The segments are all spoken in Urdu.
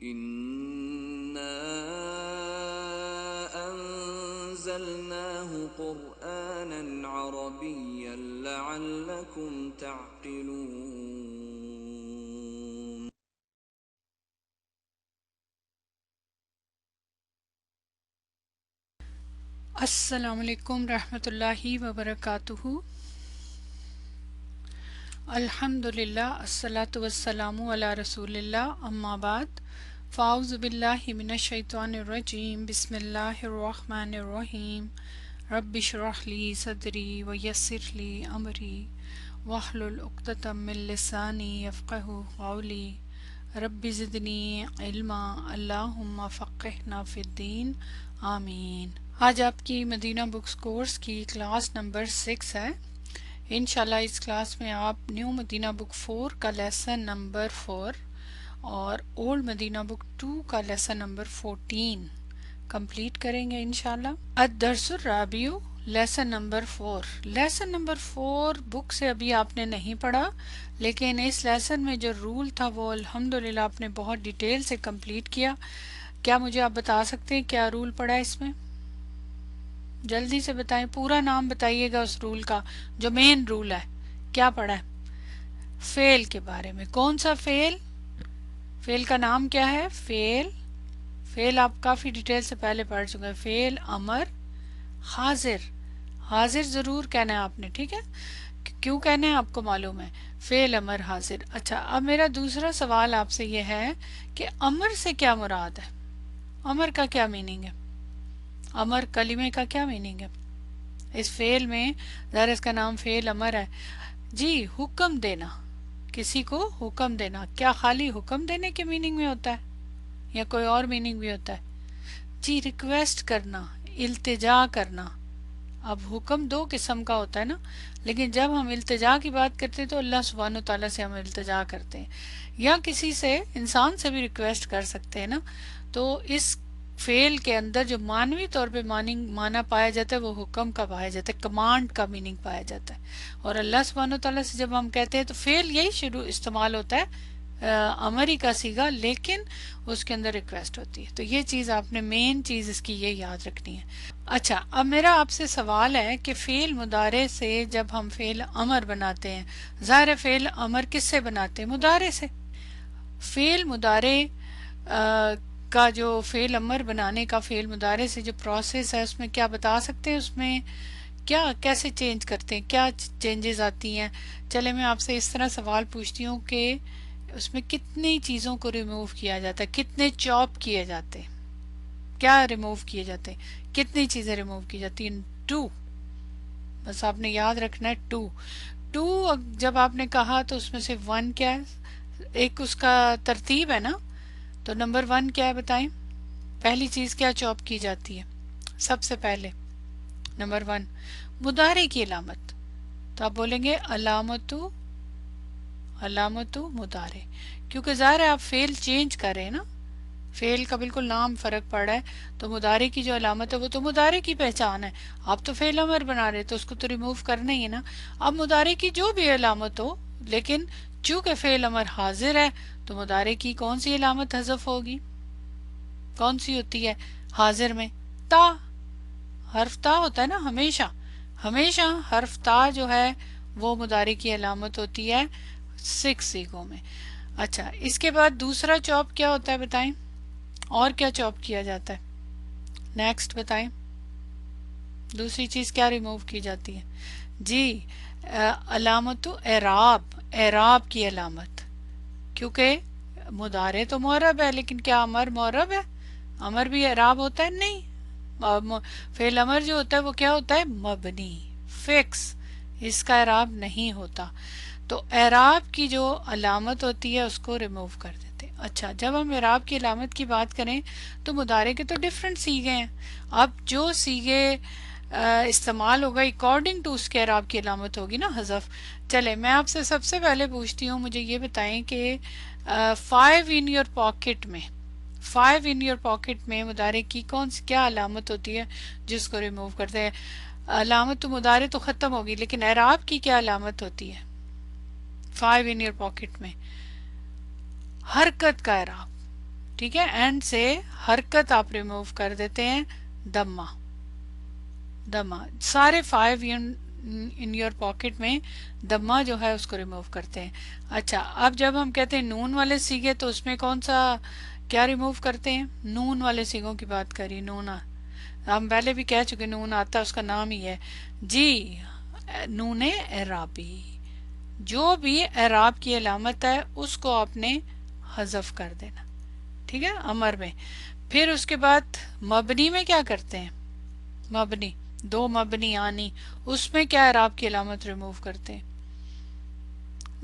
إنا أنزلناه قرآنا عربيا لعلكم تعقلون. السلام علیکم رحمۃ اللہ وبرکاتہ. الحمدللہ الصلاۃ والسلام علی رسول اللہ اما بعد فاعوذ باللہ من الشیطان الرجیم بسم اللہ الرحمن الرحیم رب اشرح لی صدری ویسر لی امری واحلل عقدۃ من لسانی یفقہوا قولی رب زدنی علما اللہم فقہنا فی الدین آمین. آج آپ کی مدینہ بکس کورس کی کلاس نمبر 6 ہے. انشاءاللہ اس کلاس میں آپ نیو مدینہ بک 4 کا لیسن نمبر 4 اور اولڈ مدینہ بک 2 کا لیسن نمبر 14 کمپلیٹ کریں گے انشاءاللہ. الدرس الرابع لیسن نمبر 4. لیسن نمبر 4 بک سے ابھی آپ نے نہیں پڑھا، لیکن اس لیسن میں جو رول تھا وہ الحمدللہ آپ نے بہت ڈیٹیل سے کمپلیٹ کیا. کیا مجھے آپ بتا سکتے ہیں کیا رول پڑھا ہے اس میں؟ جلدی سے بتائیں، پورا نام بتائیے گا اس رول کا جو مین رول ہے. کیا پڑھا ہے؟ فعل کے بارے میں. کون سا فعل؟ فعل کا نام کیا ہے؟ فعل آپ کافی ڈیٹیل سے پہلے پڑھ چکے ہیں. فعل امر حاضر. حاضر ضرور کہنا ہے آپ نے، ٹھیک ہے؟ کیوں کہنا ہے آپ کو معلوم ہے. فعل امر حاضر. اچھا، اب میرا دوسرا سوال آپ سے یہ ہے کہ امر سے کیا مراد ہے؟ امر کا کیا میننگ ہے؟ امر کلمے کا کیا میننگ ہے؟ اس فعل میں ظاہر اس کا نام فعل امر ہے. جی، حکم دینا، کسی کو حکم دینا. کیا خالی حکم دینے کے میننگ میں ہوتا ہے یا کوئی اور میننگ بھی ہوتا ہے؟ جی، ریکویسٹ کرنا، التجا کرنا. اب حکم دو قسم کا ہوتا ہے نا، لیکن جب ہم التجا کی بات کرتے ہیں تو اللہ سبحانہ و تعالیٰ سے ہم التجا کرتے ہیں، یا کسی سے انسان سے بھی ریکویسٹ کر سکتے ہیں نا. تو اس فعل کے اندر جو معنوی طور پہ معنی پایا جاتا ہے وہ حکم کا پایا جاتا ہے، کمانڈ کا میننگ پایا جاتا ہے. اور اللہ سبحانہ و تعالیٰ سے جب ہم کہتے ہیں تو فعل یہی شروع استعمال ہوتا ہے، امری کا صیغہ، لیکن اس کے اندر ریکویسٹ ہوتی ہے. تو یہ چیز آپ نے مین چیز اس کی یہ یاد رکھنی ہے. اچھا، اب میرا آپ سے سوال ہے کہ فعل مضارع سے جب ہم فعل امر بناتے ہیں، ظاہر فعل امر کس سے بناتے ہیں؟ مضارع سے. فعل مضارع کا جو فعل امر بنانے کا فعل مضارع سے جو پروسیس ہے اس میں کیا بتا سکتے ہیں؟ اس میں کیا کیسے چینج کرتے ہیں، کیا چینجز آتی ہیں؟ چلے میں آپ سے اس طرح سوال پوچھتی ہوں کہ اس میں کتنی چیزوں کو ریموو کیا جاتا ہے، کتنے چاپ کیے جاتے ہیں، کیا ریموو کیے جاتے ہیں، کتنی چیزیں ریموو کی جاتی ہیں؟ 2. بس آپ نے یاد رکھنا ہے 2. جب آپ نے کہا تو اس میں سے 1 کیا ہے؟ ایک اس کا ترتیب ہے نا. تو نمبر 1 کیا ہے بتائیں؟ پہلی چیز کیا چاپ کی جاتی ہے سب سے پہلے؟ نمبر 1 مضارع کی علامت. تو آپ بولیں گے علامت مضارع، کیونکہ ظاہر ہے آپ فعل چینج کر رہے ہیں نا، فعل کا بالکل نام فرق پڑ رہا ہے. تو مضارع کی جو علامت ہے وہ تو مضارع کی پہچان ہے. آپ تو فعل امر بنا رہے تو اس کو تو ریموو کرنا ہی ہے نا. اب مضارع کی جو بھی علامت ہو، لیکن چونکہ فعل امر حاضر ہے تو مضارع کی کون سی علامت حذف ہوگی؟ کون سی ہوتی ہے حاضر میں؟ تا. حرف تا ہوتا ہے نا ہمیشہ. ہمیشہ حرف تا جو ہے وہ مضارع کی علامت ہوتی ہے 6 صیغوں میں. اچھا، اس کے بعد دوسرا چاپ کیا ہوتا ہے بتائیں؟ اور کیا چاپ کیا جاتا ہے؟ نیکسٹ بتائیں، دوسری چیز کیا ریموو کی جاتی ہے؟ جی، علامت اعراب. اعراب کی علامت، کیونکہ مضارع تو معرب ہے، لیکن کیا امر معرب ہے؟ امر بھی اعراب ہوتا ہے؟ نہیں. فعل امر جو ہوتا ہے وہ کیا ہوتا ہے؟ مبنی، فکس، اس کا اعراب نہیں ہوتا. تو اعراب کی جو علامت ہوتی ہے اس کو ریموو کر دیتے. اچھا، جب ہم اعراب کی علامت کی بات کریں تو مضارع کے تو ڈیفرنٹ صیغے ہیں. اب جو صیغے استعمال ہوگا اکارڈنگ ٹو اس کے اعراب کی علامت ہوگی نا حذف. چلے میں آپ سے سب سے پہلے پوچھتی ہوں، مجھے یہ بتائیں کہ 5 ان یور پاکٹ میں، 5 ان یور پاکٹ میں مضارع کی کون سی کیا علامت ہوتی ہے جس کو ریموو کرتے ہیں؟ علامت تو مضارع تو ختم ہوگی، لیکن اعراب کی کیا علامت ہوتی ہے 5 ان یور پاکٹ میں؟ حرکت کا اعراب. ٹھیک ہے. اینڈ سے حرکت آپ ریموو کر دیتے ہیں دمہ. سارے 5 ان یور پاکٹ میں دمہ جو ہے اس کو ریموو کرتے ہیں. اچھا اب جب ہم کہتے ہیں نون والے سیگے تو اس میں کون سا کیا ریموو کرتے ہیں؟ نون والے سیگوں کی بات کری. نون ہم پہلے بھی کہہ چکے نون آتا اس کا نام ہی ہے جی نون اعرابی. جو بھی اعراب کی علامت ہے اس کو آپ نے حذف کر دینا. ٹھیک ہے امر میں. پھر اس کے بعد مبنی میں کیا کرتے ہیں؟ مبنی 2 مبنی آنی اس میں کیا اعراب کی علامت ریموو کرتے ہیں؟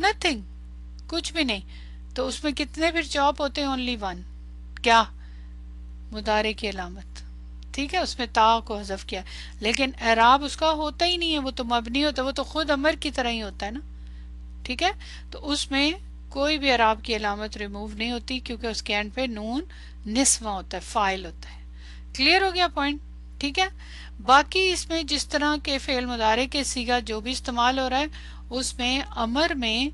نتھنگ، کچھ بھی نہیں. تو اس میں کتنے پھر چاپ ہوتے ہیں؟ اونلی 1. کیا؟ مضارع کی علامت. ٹھیک ہے اس میں تا کو حذف کیا لیکن اعراب اس کا ہوتا ہی نہیں ہے. وہ تو مبنی ہوتا ہے، وہ تو خود امر کی طرح ہی ہوتا ہے نا. ٹھیک ہے تو اس میں کوئی بھی اعراب کی علامت ریموو نہیں ہوتی کیونکہ اس کے اینڈ پہ نون نسواں ہوتا ہے، فاعل ہوتا ہے. کلیئر ہو گیا پوائنٹ؟ ٹھیک ہے. باقی اس میں جس طرح کے فعل مضارع کے صیغہ جو بھی استعمال ہو رہا ہے اس میں امر میں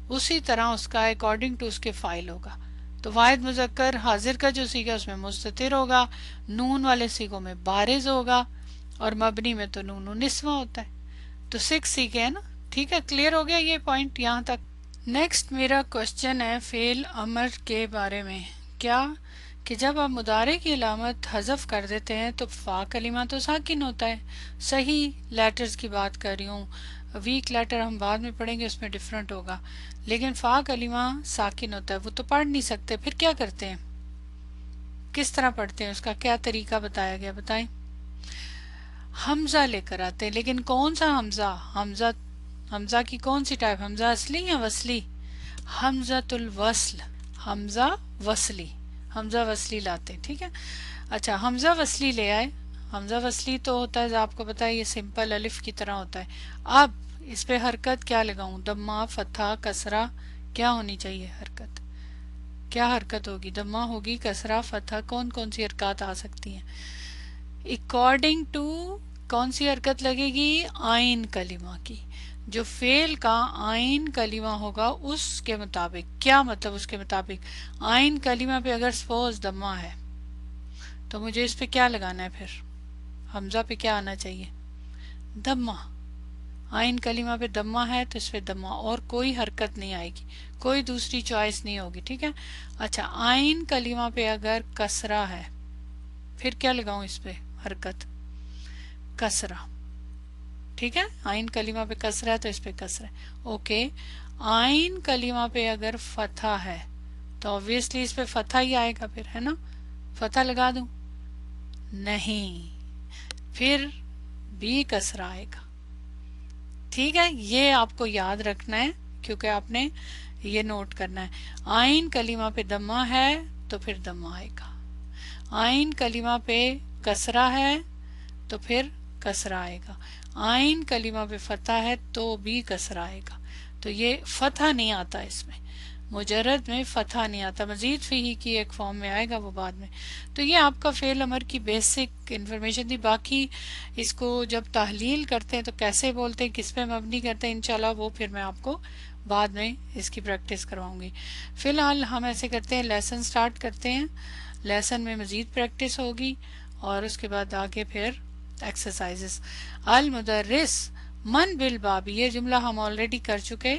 اسی طرح اس کا اکارڈنگ ٹو اس کے فاعل ہوگا. تو واحد مذکر حاضر کا جو صیغہ اس میں مستتر ہوگا، نون والے صیغوں میں بارز ہوگا اور مبنی میں تو نون نسواں ہوتا ہے. تو 6 صیغے ہیں نا. ٹھیک ہے کلیئر ہو گیا یہ پوائنٹ یہاں تک. نیکسٹ میرا کوشچن ہے فعل امر کے بارے میں. کیا کہ جب آپ مضارع کی علامت حذف کر دیتے ہیں تو فا کلمہ تو ساکن ہوتا ہے. صحیح لیٹرز کی بات کر رہی ہوں، ویک لیٹر ہم بعد میں پڑھیں گے اس میں ڈیفرنٹ ہوگا، لیکن فا کلمہ ساکن ہوتا ہے. وہ تو پڑھ نہیں سکتے، پھر کیا کرتے ہیں؟ کس طرح پڑھتے ہیں؟ اس کا کیا طریقہ بتایا گیا بتائیں. حمزہ لے کر آتے ہیں، لیکن کون سا حمزہ؟ حمزہ کی کون سی ٹائپ؟ حمزہ اصلی یا وصلی؟ حمزۃ الوصل، حمزہ وصلی، حمزہ وصلی لاتے ہیں. ٹھیک ہے اچھا حمزہ وصلی لے آئے. حمزہ وصلی تو ہوتا ہے آپ کو پتا ہے یہ سمپل الف کی طرح ہوتا ہے. اب اس پہ حرکت کیا لگاؤں؟ دمہ، فتحہ، کسرہ؟ کیا ہونی چاہیے حرکت؟ کیا حرکت ہوگی؟ دمہ ہوگی، کسرہ، فتحہ، کون سی حرکات آ سکتی ہیں؟ اکارڈنگ ٹو کون سی حرکت لگے گی؟ آئین کلمہ کی. جو فعل کا آئین کلمہ ہوگا اس کے مطابق. کیا مطلب اس کے مطابق؟ آئین کلمہ پہ اگر سپوز دمہ ہے تو مجھے اس پہ کیا لگانا ہے؟ پھر حمزہ پہ کیا آنا چاہیے؟ دمہ. آئین کلمہ پہ دمہ ہے تو اس پہ دمہ، اور کوئی حرکت نہیں آئے گی، کوئی دوسری چوائس نہیں ہوگی. ٹھیک ہے اچھا آئین کلمہ پہ اگر کسرہ ہے پھر کیا لگاؤں اس پہ حرکت؟ کسرہ. ٹھیک ہے آئین کلمہ پہ کسرہ ہے تو اس پہ کسرہ ہے. اوکے آئین کلمہ پہ اگر فتحہ ہے تو obviously اس پہ فتحہ ہی آئے گا پھر، ہے نا؟ فتحہ لگا دوں؟ نہیں، پھر بھی کسرہ آئے گا. ٹھیک ہے یہ آپ کو یاد رکھنا ہے کیونکہ آپ نے یہ نوٹ کرنا ہے. آئین کلمہ پہ دمہ ہے تو پھر دمہ آئے گا. آئین کلمہ پہ کسرہ ہے تو پھر کسرہ آئے گا. آئین کلمہ پہ فتح ہے تو بھی کسرہ آئے گا. تو یہ فتح نہیں آتا، اس میں مجرد میں فتح نہیں آتا، مزید فیہی کی ایک فارم میں آئے گا وہ بعد میں. تو یہ آپ کا فعل امر کی بیسک انفارمیشن تھی. باقی اس کو جب تحلیل کرتے ہیں تو کیسے بولتے ہیں، کس پہ مبنی کرتے ہیں، انشاءاللہ وہ پھر میں آپ کو بعد میں اس کی پریکٹس کرواؤں گی. فی الحال ہم ایسے کرتے ہیں لیسن سٹارٹ کرتے ہیں. لیسن میں مزید پریکٹس ہوگی اور اس کے بعد آگے پھر ایکسرسائزز. المدرس من بالباب، یہ جملہ ہم آلریڈی کر چکے.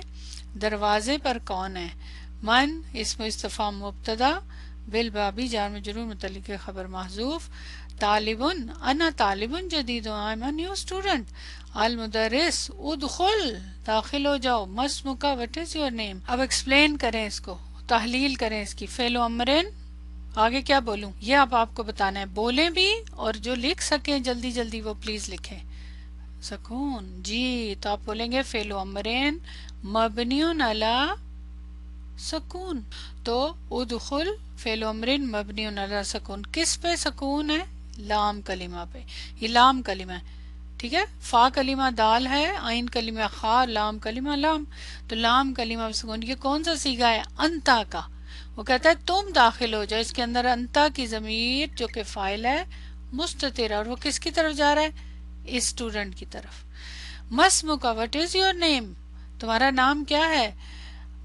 دروازے پر کون ہے؟ من اسم استفہام مبتدا، بالبابی جار مجرور متعلق خبر محذوف. طالبن انا طالبن جدید، I am a new student. المدرس ادخل، داخل ہو جاؤ. مسمک، وٹ از یور نیم؟ اب ایکسپلین کریں اس کو، تحلیل کریں اس کی. فعل امرین آگے کیا بولوں یہ آپ کو بتانا ہے. بولیں بھی اور جو لکھ سکیں جلدی جلدی وہ پلیز لکھیں. سکون جی تو آپ بولیں گے فعل امرین مبنیون علی سکون. تو ادخل فعل امرین مبنیون علی سکون. کس پہ سکون ہے؟ لام کلمہ پہ. یہ لام کلمہ ہے. ٹھیک ہے فا کلمہ دال ہے، عین کلمہ خا، لام کلمہ لام. تو لام کلمہ سکون. یہ کون سا صیغہ ہے؟ انتا کا. وہ کہتا ہے تم داخل ہو جاؤ. اس کے اندر انتا کی ضمیر جو کہ فاعل ہے مستتر، اور وہ کس کی طرف جا رہا ہے؟ اسٹوڈنٹ کی طرف. مسمک، وٹ از یور نیم؟ تمہارا نام کیا ہے؟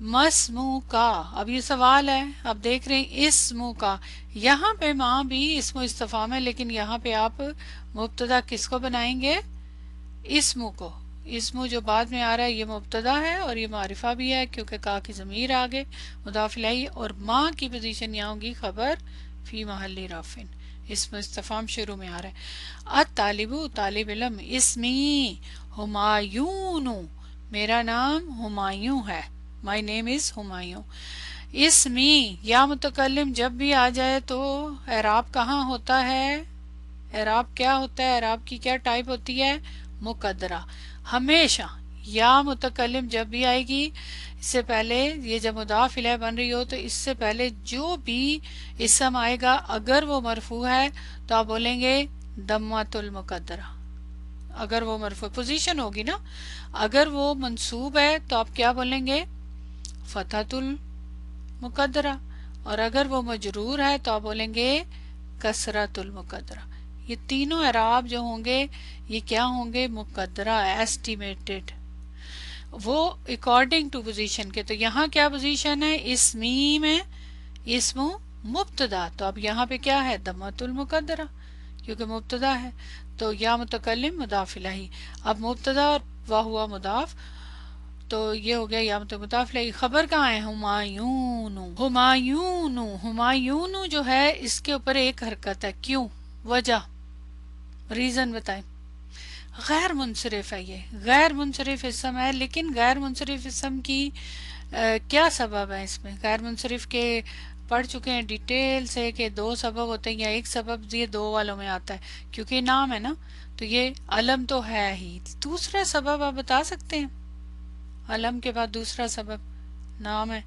مسمو کا، اب یہ سوال ہے، اب دیکھ رہے ہیں اسمو کا، یہاں پہ ماں بھی اسم استفہام ہے، لیکن یہاں پہ آپ مبتدا کس کو بنائیں گے؟ اسمو کو. اسمو جو بعد میں آ رہا ہے یہ مبتدا ہے اور یہ معرفہ بھی ہے کیونکہ کا کی ضمیر آگے مضاف الیہ، اور ماں کی پوزیشن یہاں ہوگی خبر فی محل رفع، اسم استفہام شروع میں آ رہا ہے. الطالب طالب علم، اسمی ہمایون، میرا نام ہمایوں ہے، مائی نیم از ہمایوں. اسمی یا متکلم جب بھی آ جائے تو اعراب کہاں ہوتا ہے؟ اعراب کیا ہوتا ہے؟ اعراب کی کیا ٹائپ ہوتی ہے؟ مقدرہ. ہمیشہ یا متکلم جب بھی آئے گی اس سے پہلے، یہ جب مضاف الیہ بن رہی ہو تو اس سے پہلے جو بھی اسم آئے گا اگر وہ مرفوع ہے تو آپ بولیں گے ضمۃ المقدرہ. اگر وہ مرفوع پوزیشن ہوگی نا، اگر وہ منصوب ہے تو آپ کیا بولیں گے؟ فتحۃ المقدرہ. اور اگر وہ مجرور ہے تو آپ بولیں گے کسرۃ المقدرہ. یہ تینوں اعراب جو ہوں گے یہ کیا ہوں گے؟ مقدرہ، ایسٹیمیٹڈ، وہ اکارڈنگ ٹو پوزیشن کے. تو یہاں کیا پوزیشن ہے؟ اسمی میں اسم مبتدا، تو اب یہاں پہ کیا ہے؟ ضمۃ المقدرہ کیونکہ مبتدا ہے. تو یا متکلم مضاف الیہ، اب مبتدا اور وہو مضاف، تو یہ ہو گیا یا مضاف الیہ. خبر کہاں ہے؟ ہمایون. ہمایون، ہمایون جو ہے اس کے اوپر ایک حرکت ہے، کیوں؟ وجہ، ریزن بتائیں. غیر منصرف ہے، یہ غیر منصرف اسم ہے، لیکن غیر منصرف اسم کی کیا سبب ہے؟ اس میں غیر منصرف کے پڑھ چکے ہیں ڈیٹیل سے کہ دو سبب ہوتے ہیں یا ایک سبب، یہ دو والوں میں آتا ہے کیونکہ نام ہے نا، تو یہ علم تو ہے ہی. دوسرا سبب آپ بتا سکتے ہیں؟ علم کے بعد دوسرا سبب نام ہے،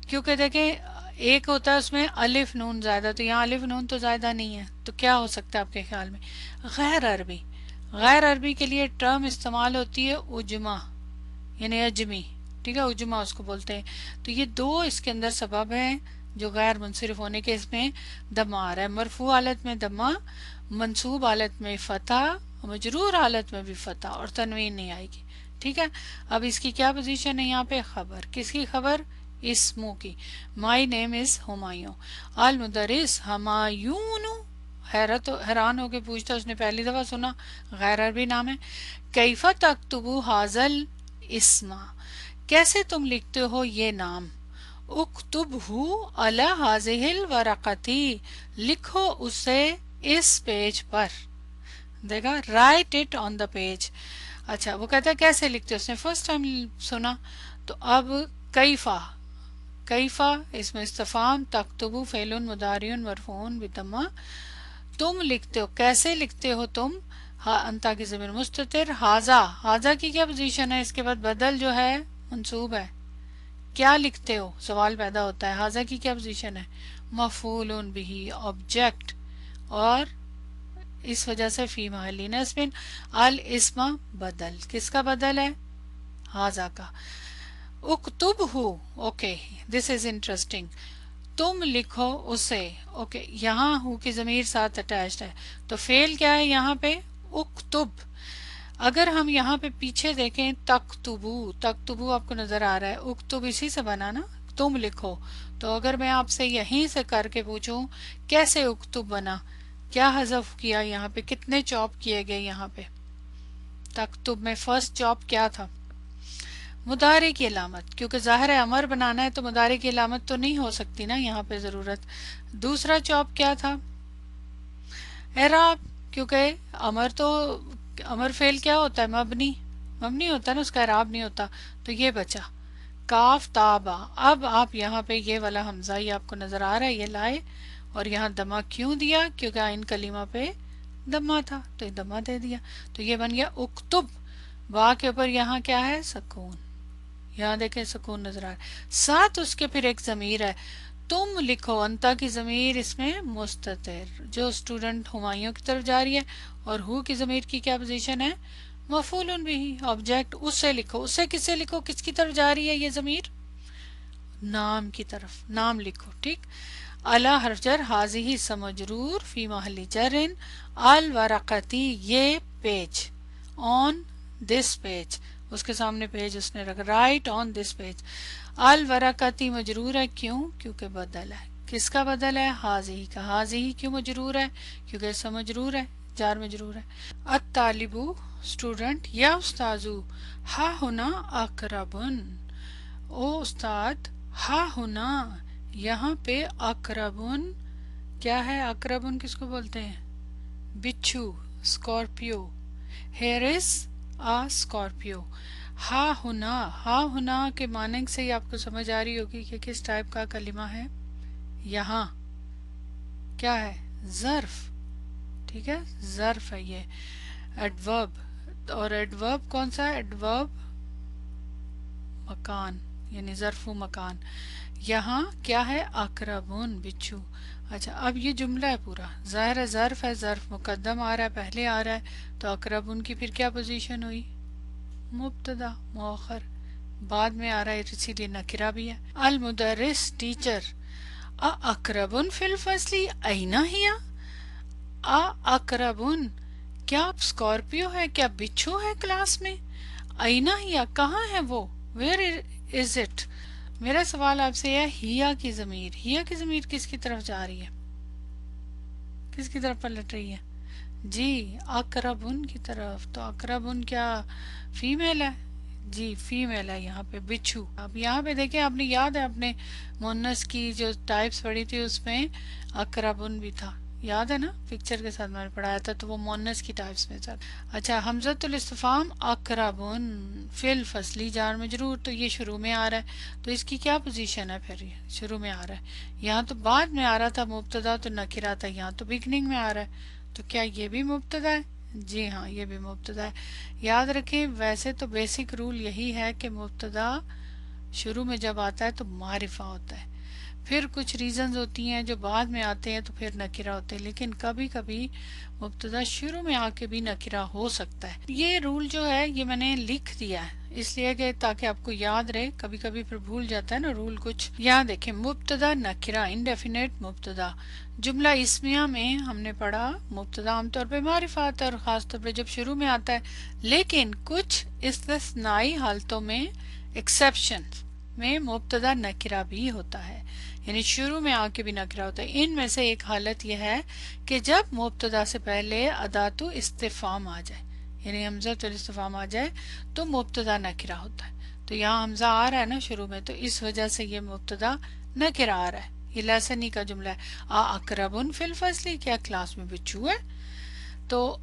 کیونکہ دیکھیں ایک ہوتا ہے اس میں الف نون زائدہ، تو یہاں الف نون تو زائدہ نہیں ہے، تو کیا ہو سکتا ہے آپ کے خیال میں؟ غیر عربی. غیر عربی کے لیے ٹرم استعمال ہوتی ہے عجمہ، یعنی اجمی، ٹھیک ہے، عجمہ اس کو بولتے ہیں. تو یہ دو اس کے اندر سبب ہیں جو غیر منصرف ہونے کے، اس میں دمہ آ رہا ہے. مرفوع حالت میں دمہ، منصوب حالت میں فتح، مجرور حالت میں بھی فتح، اور تنوین نہیں آئے گی. ٹھیک ہے. اب اس کی کیا پوزیشن ہے یہاں پہ؟ خبر. کس کی خبر؟ اسمو کی. مائی نیم از ہمایوں. المدرس ہمایون، حیران ہو کے پوچھتا، اس نے پہلی دفعہ سنا، غیر عربی نام ہے. کیف تکتب حاضل اسما، کیسے تم لکھتے ہو یہ نام؟ اکتبہ علی ہذہ الورقۃ، لکھو اسے اس پیج پر. دیکھا، right it on the page. اچھا، وہ کہتا ہے کیسے لکھتے ہو، اس نے فرسٹ ٹائم سنا. تو اب کیفا، کیفا اس میں استفہام، تکتبو فعل مضارع مرفوع بالضمہ، تم لکھتے ہو، کیسے لکھتے ہو تم؟ انتا کی ضمیر مستتر. ہاذا، ہاذا کی کیا پوزیشن ہے؟ اس کے بعد بدل جو ہے منصوب ہے. کیا لکھتے ہو سوال پیدا ہوتا ہے. ہاذا کی کیا پوزیشن ہے؟ مفعول بہ، آبجیکٹ، اور اس وجہ سے فی محل نصب. الاسم بدل، کس کا بدل ہے؟ ہاذا کا. اکتب ہو، اوکے دس از انٹرسٹنگ، تم لکھو اسے. اوکے، یہاں ہو کی ضمیر ساتھ اٹیچڈ ہے، تو فعل کیا ہے یہاں پہ؟ اکتب. اگر ہم یہاں پہ پیچھے دیکھیں تکتبو، تکتبو آپ کو نظر آ رہا ہے، اکتب اسی سے بنا نا، تم لکھو. تو اگر میں آپ سے یہیں سے کر کے پوچھوں کیسے اکتب بنا، کیا حذف کیا یہاں پہ، کتنے چاپ کیے گئے یہاں پہ؟ تکتب میں فرسٹ چاپ کیا تھا؟ مضارع کی علامت، کیونکہ ظاہر ہے امر بنانا ہے تو مضارع کی علامت تو نہیں ہو سکتی نا یہاں پہ ضرورت. دوسرا چاپ کیا تھا؟ اعراب، کیونکہ امر تو، امر فعل کیا ہوتا ہے؟ مبنی، مبنی ہوتا ہے نا، اس کا اعراب نہیں ہوتا. تو یہ بچا کاف تابا. اب آپ یہاں پہ یہ والا حمزہ یہ آپ کو نظر آ رہا ہے، یہ لائے، اور یہاں دمہ کیوں دیا؟ کیونکہ آئین کلمہ پہ دمہ تھا تو یہ دمہ دے دیا. تو یہ بن گیا اکتب. با کے اوپر یہاں کیا ہے؟ سکون. یہاں دیکھیں سکون نظر آ رہا ہے، ساتھ اس کے پھر ایک ضمیر ہے، تم لکھو. انتا کی ضمیر اس میں مستتر، جو اسٹوڈنٹ ہمایوں کی طرف جا رہی ہے، اور ہو کی ضمیر کی کیا پوزیشن ہے؟ مفعول بہ، آبجیکٹ. اسے لکھو، اسے کسے لکھو، کس کی طرف جا رہی ہے یہ ضمیر؟ نام کی طرف، نام لکھو. ٹھیک. اعلی حرف جر، حاضی سمجرور فی محل جرن. الورقتی، یہ پیج، آن دس پیج. اس کے سامنے پیج اس نے رکھا، رائٹ آن دس پیج. الورقتی مجرور ہے، کیوں؟ کیونکہ بدل ہے. کس کا بدل ہے؟ حاضی کا. حاضی کیوں مجرور ہے؟ کیونکہ اس میں مجرور ہے، جار مجرور ہے. الطالبو اسٹوڈنٹ، یا استاذو ہا ہونا اقربن، او استاد ہا ہونا یہاں پہ اقربن کیا ہے؟ اقربن کس کو بولتے ہیں؟ بچھو، scorpio. Here is a scorpio. ہا ہونا کے معنی سے ہی آپ کو سمجھ آ رہی ہوگی کہ کس ٹائپ کا کلمہ ہے. یہاں کیا ہے؟ ظرف. ٹھیک ہے، ظرف ہے یہ. ایڈورب، اور ایڈورب کون سا ہے؟ ایڈورب مکان، یعنی ظرف و مکان. یہاں کیا ہے؟ اقربون، بچھو. اچھا اب یہ جملہ ہے پورا، ظاہر ہے ظرف ہے، ظرف مقدم آ رہا ہے، پہلے آ رہا ہے، تو اقربون کی پھر کیا پوزیشن ہوئی؟ مبتدا مؤخر. بعد میں آ رہا ہے اسی لیے نکرہ بھی ہے. المدرس ٹیچر. اقربن فی الفصل این ہی؟ اقربن کیا اسکارپیو ہے، کیا بچھو ہے کلاس میں؟ این ہی کہاں ہے وہ؟ Where is it? میرا سوال آپ سے ہے، ہیا کی ضمیر، ہیا کی ضمیر کس کی طرف جا رہی ہے؟ کس کی طرف پلٹ رہی ہے؟ جی اقربن کی طرف. تو اقربن کیا فیمیل ہے؟ جی فیمیل ہے یہاں پہ، بچھو. اب یہاں پہ دیکھیں، آپ نے یاد ہے اپنے مونس کی جو ٹائپس پڑھی تھی اس میں اقربن بھی تھا، یاد ہے نا؟ پکچر کے ساتھ میں نے پڑھایا تھا، تو وہ مونس کی ٹائپس میں تھا. اچھا حمزۃ الاستفہام اقربن فی الفصل جار مجرور، تو یہ شروع میں آ رہا ہے، تو اس کی کیا پوزیشن ہے؟ پھر یہ شروع میں آ رہا ہے. یہاں تو بعد میں آ رہا تھا مبتدا، تو نکرہ تھا، یہاں تو بگننگ میں آ رہا ہے، تو کیا یہ بھی مبتدا ہے؟ جی ہاں یہ بھی مبتدا ہے. یاد رکھیں ویسے تو بیسک رول یہی ہے کہ مبتدا شروع میں جب آتا ہے تو معرفہ ہوتا ہے، پھر کچھ ریزنز ہوتی ہیں جو بعد میں آتے ہیں تو پھر نکرہ ہوتے ہیں، لیکن کبھی کبھی مبتدا شروع میں آ کے بھی نکرہ ہو سکتا ہے. یہ رول جو ہے یہ میں نے لکھ دیا ہے اس لیے کہ تاکہ آپ کو یاد رہے، کبھی کبھی پھر بھول جاتا ہے نا رول کچھ. یہاں دیکھیں مبتدا نکرہ انڈیفینیٹ مبتدا. جملہ اسمیہ میں ہم نے پڑھا مبتدا عام طور پہ معرفہ آتا ہے اور خاص طور پہ جب شروع میں آتا ہے، لیکن کچھ استثنائی حالتوں میں ایکسیپشن میں مبتدا نکرہ بھی ہوتا ہے، یعنی شروع میں آ کے بھی نکرہ ہوتا ہے. ان میں سے ایک حالت یہ ہے کہ جب مبتدا سے پہلے اداتو استفہام آ جائے، یعنی حمزۃ الاستفہام آ جائے تو مبتدا نکرہ ہوتا ہے. تو یہاں حمزہ آ رہا ہے نا شروع میں، تو اس وجہ سے یہ مبتدا نکرہ آ رہا ہے. یہ لیسنی کا جملہ ہے. اقربن فی الفصل، کیا کلاس میں بچھو ہے؟ تو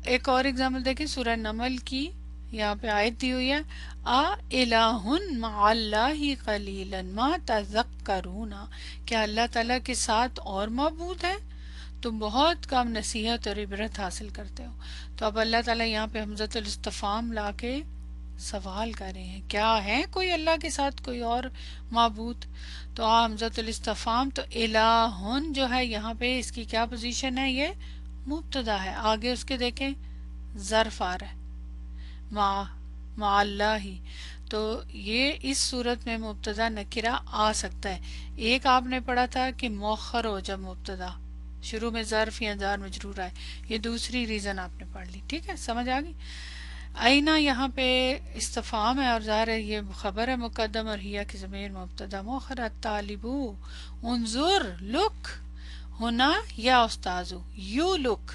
ایک اور اگزامپل دیکھیں سورہ نمل کی، یہاں پہ آیت دی ہوئی ہے الہٌ مع اللہ قلیلا ما تذکرون، کیا اللہ تعالیٰ کے ساتھ اور معبود ہے؟ تم بہت کم نصیحت اور عبرت حاصل کرتے ہو. تو اب اللہ تعالیٰ یہاں پہ حمزۃ الاستفہام لا کے سوال کر رہے ہیں، کیا ہے کوئی اللہ کے ساتھ کوئی اور معبود؟ تو حمزۃ الاستفہام، تو الہٌ جو ہے یہاں پہ اس کی کیا پوزیشن ہے؟ یہ مبتدا ہے. آگے اس کے دیکھیں ظرف آ رہا ہے مع اللہ ہی، تو یہ اس صورت میں مبتدا نکرہ آ سکتا ہے. ایک آپ نے پڑھا تھا کہ مؤخر ہو جب مبتدا، شروع میں ظرف یا جار مجرور آئے، یہ دوسری ریزن آپ نے پڑھ لی. ٹھیک ہے، سمجھ آ گئی؟ اینا یہاں پہ استفہام ہے اور ظاہر ہے یہ خبر ہے مقدم، اور ہیا کی ضمیر مبتدا مؤخر. الطالبو انظر لک ہونا یا استاذو، یو لک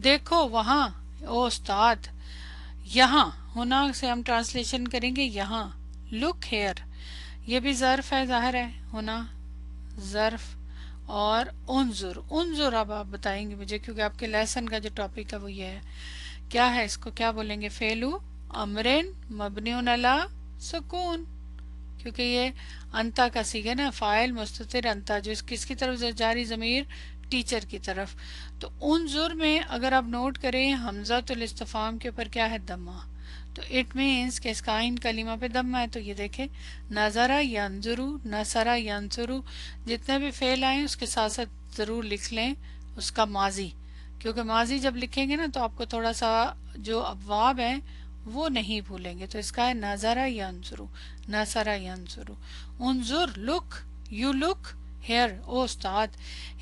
دیکھو وہاں، او استاد. یہاں ہونا سے ہم ٹرانسلیشن کریں گے یہاں، لک ہیئر، یہ بھی ظرف ہے، ظاہر ہے ہونا ظرف. اور انظر، انظر اب آپ بتائیں گے مجھے کیونکہ آپ کے لیسن کا جو ٹاپک ہے وہ یہ ہے، کیا ہے اس کو کیا بولیں گے؟ فعلو امرن مبنی علی سکون، کیونکہ یہ انتا کا صیغہ نا، فاعل مستتر انتا، جو اس کس کی طرف جاری ضمیر؟ ٹیچر کی طرف. تو انظر میں اگر آپ نوٹ کریں حمزۃ الاستفہام کے اوپر کیا ہے؟ دمہ. تو اٹ مینس کہ اس کا عین کلمہ پہ دمہ ہے. تو یہ دیکھیں نظرہ ینظرو، نصرہ ینصرو، جتنے بھی فعل آئیں اس کے ساتھ ساتھ ضرور لکھ لیں اس کا ماضی، کیونکہ ماضی جب لکھیں گے نا تو آپ کو تھوڑا سا جو ابواب ہیں وہ نہیں بھولیں گے. تو اس کا ہے نظرہ ینظرو، نصرہ ینصرو. انظر لک، یو لک ہیئر او استاد.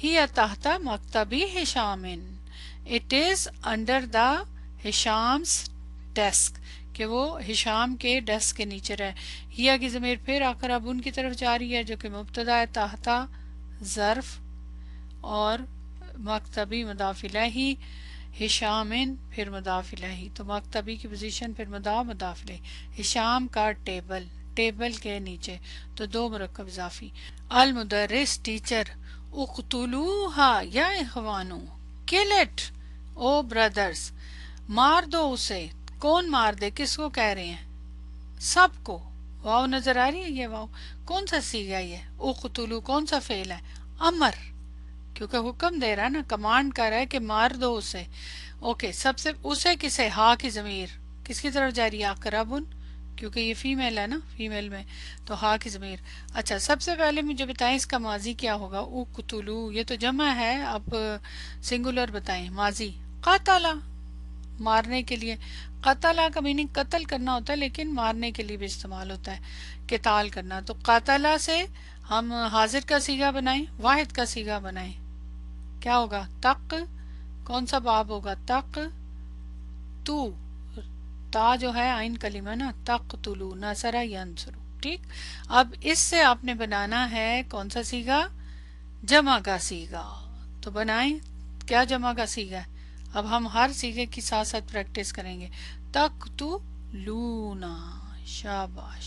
ہی تحت مکتبی Hisham, it is under the Hisham's desk کہ وہ ہشام کے ڈیسک کے نیچے رہے. ہیا کی ضمیر پھر اقربون کی طرف جا رہی ہے جو کہ مبتدا ہے, تحتا ظرف اور مکتبی مضاف الیہ, ہشامن پھر مضاف الیہ, تو مکتبی کی پوزیشن پھر مضاف الیہ, ہشام کا ٹیبل, ٹیبل کے نیچے, تو دو مرکب اضافی. المدرس ٹیچر, اقتلوہا یا اخوانو, کل اٹ او بردرز, مار دو اسے. کون مار دے, کس کو کہہ رہے ہیں؟ سب کو. واو نظر آ رہی ہے, یہ واو کون سا صیغہ ہے؟ یہ اقتلو کون سا فعل ہے؟ امر, کیونکہ حکم دے رہا ہے نا, کمانڈ کر رہا ہے کہ مار دو اسے. اوکے, سب سے اسے کسے, ہا کی ضمیر کس کی طرف جا رہی ہے؟ اقربن, کیونکہ یہ فیمیل ہے نا, فیمیل میں, تو ہا کی ضمیر. اچھا, سب سے پہلے مجھے بتائیں اس کا ماضی کیا ہوگا؟ اقتلو, یہ تو جمع ہے, اب سنگولر بتائیں ماضی. قاتلا, مارنے کے لیے. قتلا کا میننگ قتل کرنا ہوتا ہے لیکن مارنے کے لیے بھی استعمال ہوتا ہے, قتال کرنا. تو قاتلا سے ہم حاضر کا صیغہ بنائیں, واحد کا صیغہ بنائیں, کیا ہوگا؟ تق, کون سا باب ہوگا؟ تق تو, تا جو ہے عین کلمہ نا, تقتلو نصر ینصرو. ٹھیک, اب اس سے آپ نے بنانا ہے کون سا صیغہ؟ جمع کا صیغہ. تو بنائیں, کیا جمع کا صیغہ ہے؟ اب ہم ہر صیغے کی ساتھ ساتھ پریکٹس کریں گے. تقتلونا, شاباش,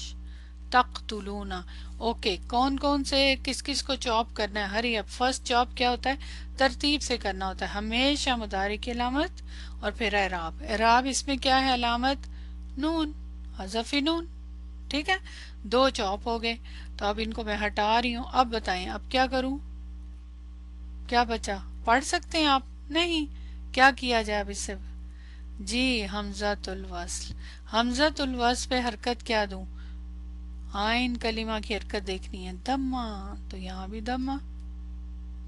تقتلونا. اوکے, کون کون سے کس کس کو چاپ کرنا ہے؟ ہری اب. فرسٹ چاپ کیا ہوتا ہے؟ ترتیب سے کرنا ہوتا ہے, ہمیشہ مضارع کی علامت اور پھر اعراب. اعراب اس میں کیا ہے علامت؟ نون, حذف نون. ٹھیک ہے, دو چاپ ہو گئے, تو اب ان کو میں ہٹا رہی ہوں. اب بتائیں اب کیا کروں؟ کیا بچا؟ پڑھ سکتے ہیں آپ؟ نہیں, کیا کیا جائے اب اس سے؟ جی, حمزۃ الوصل. حمزۃ الوصل پہ حرکت کیا دوں؟ عین کلمہ کی حرکت دیکھنی ہے, دمہ, تو یہاں بھی دمہ.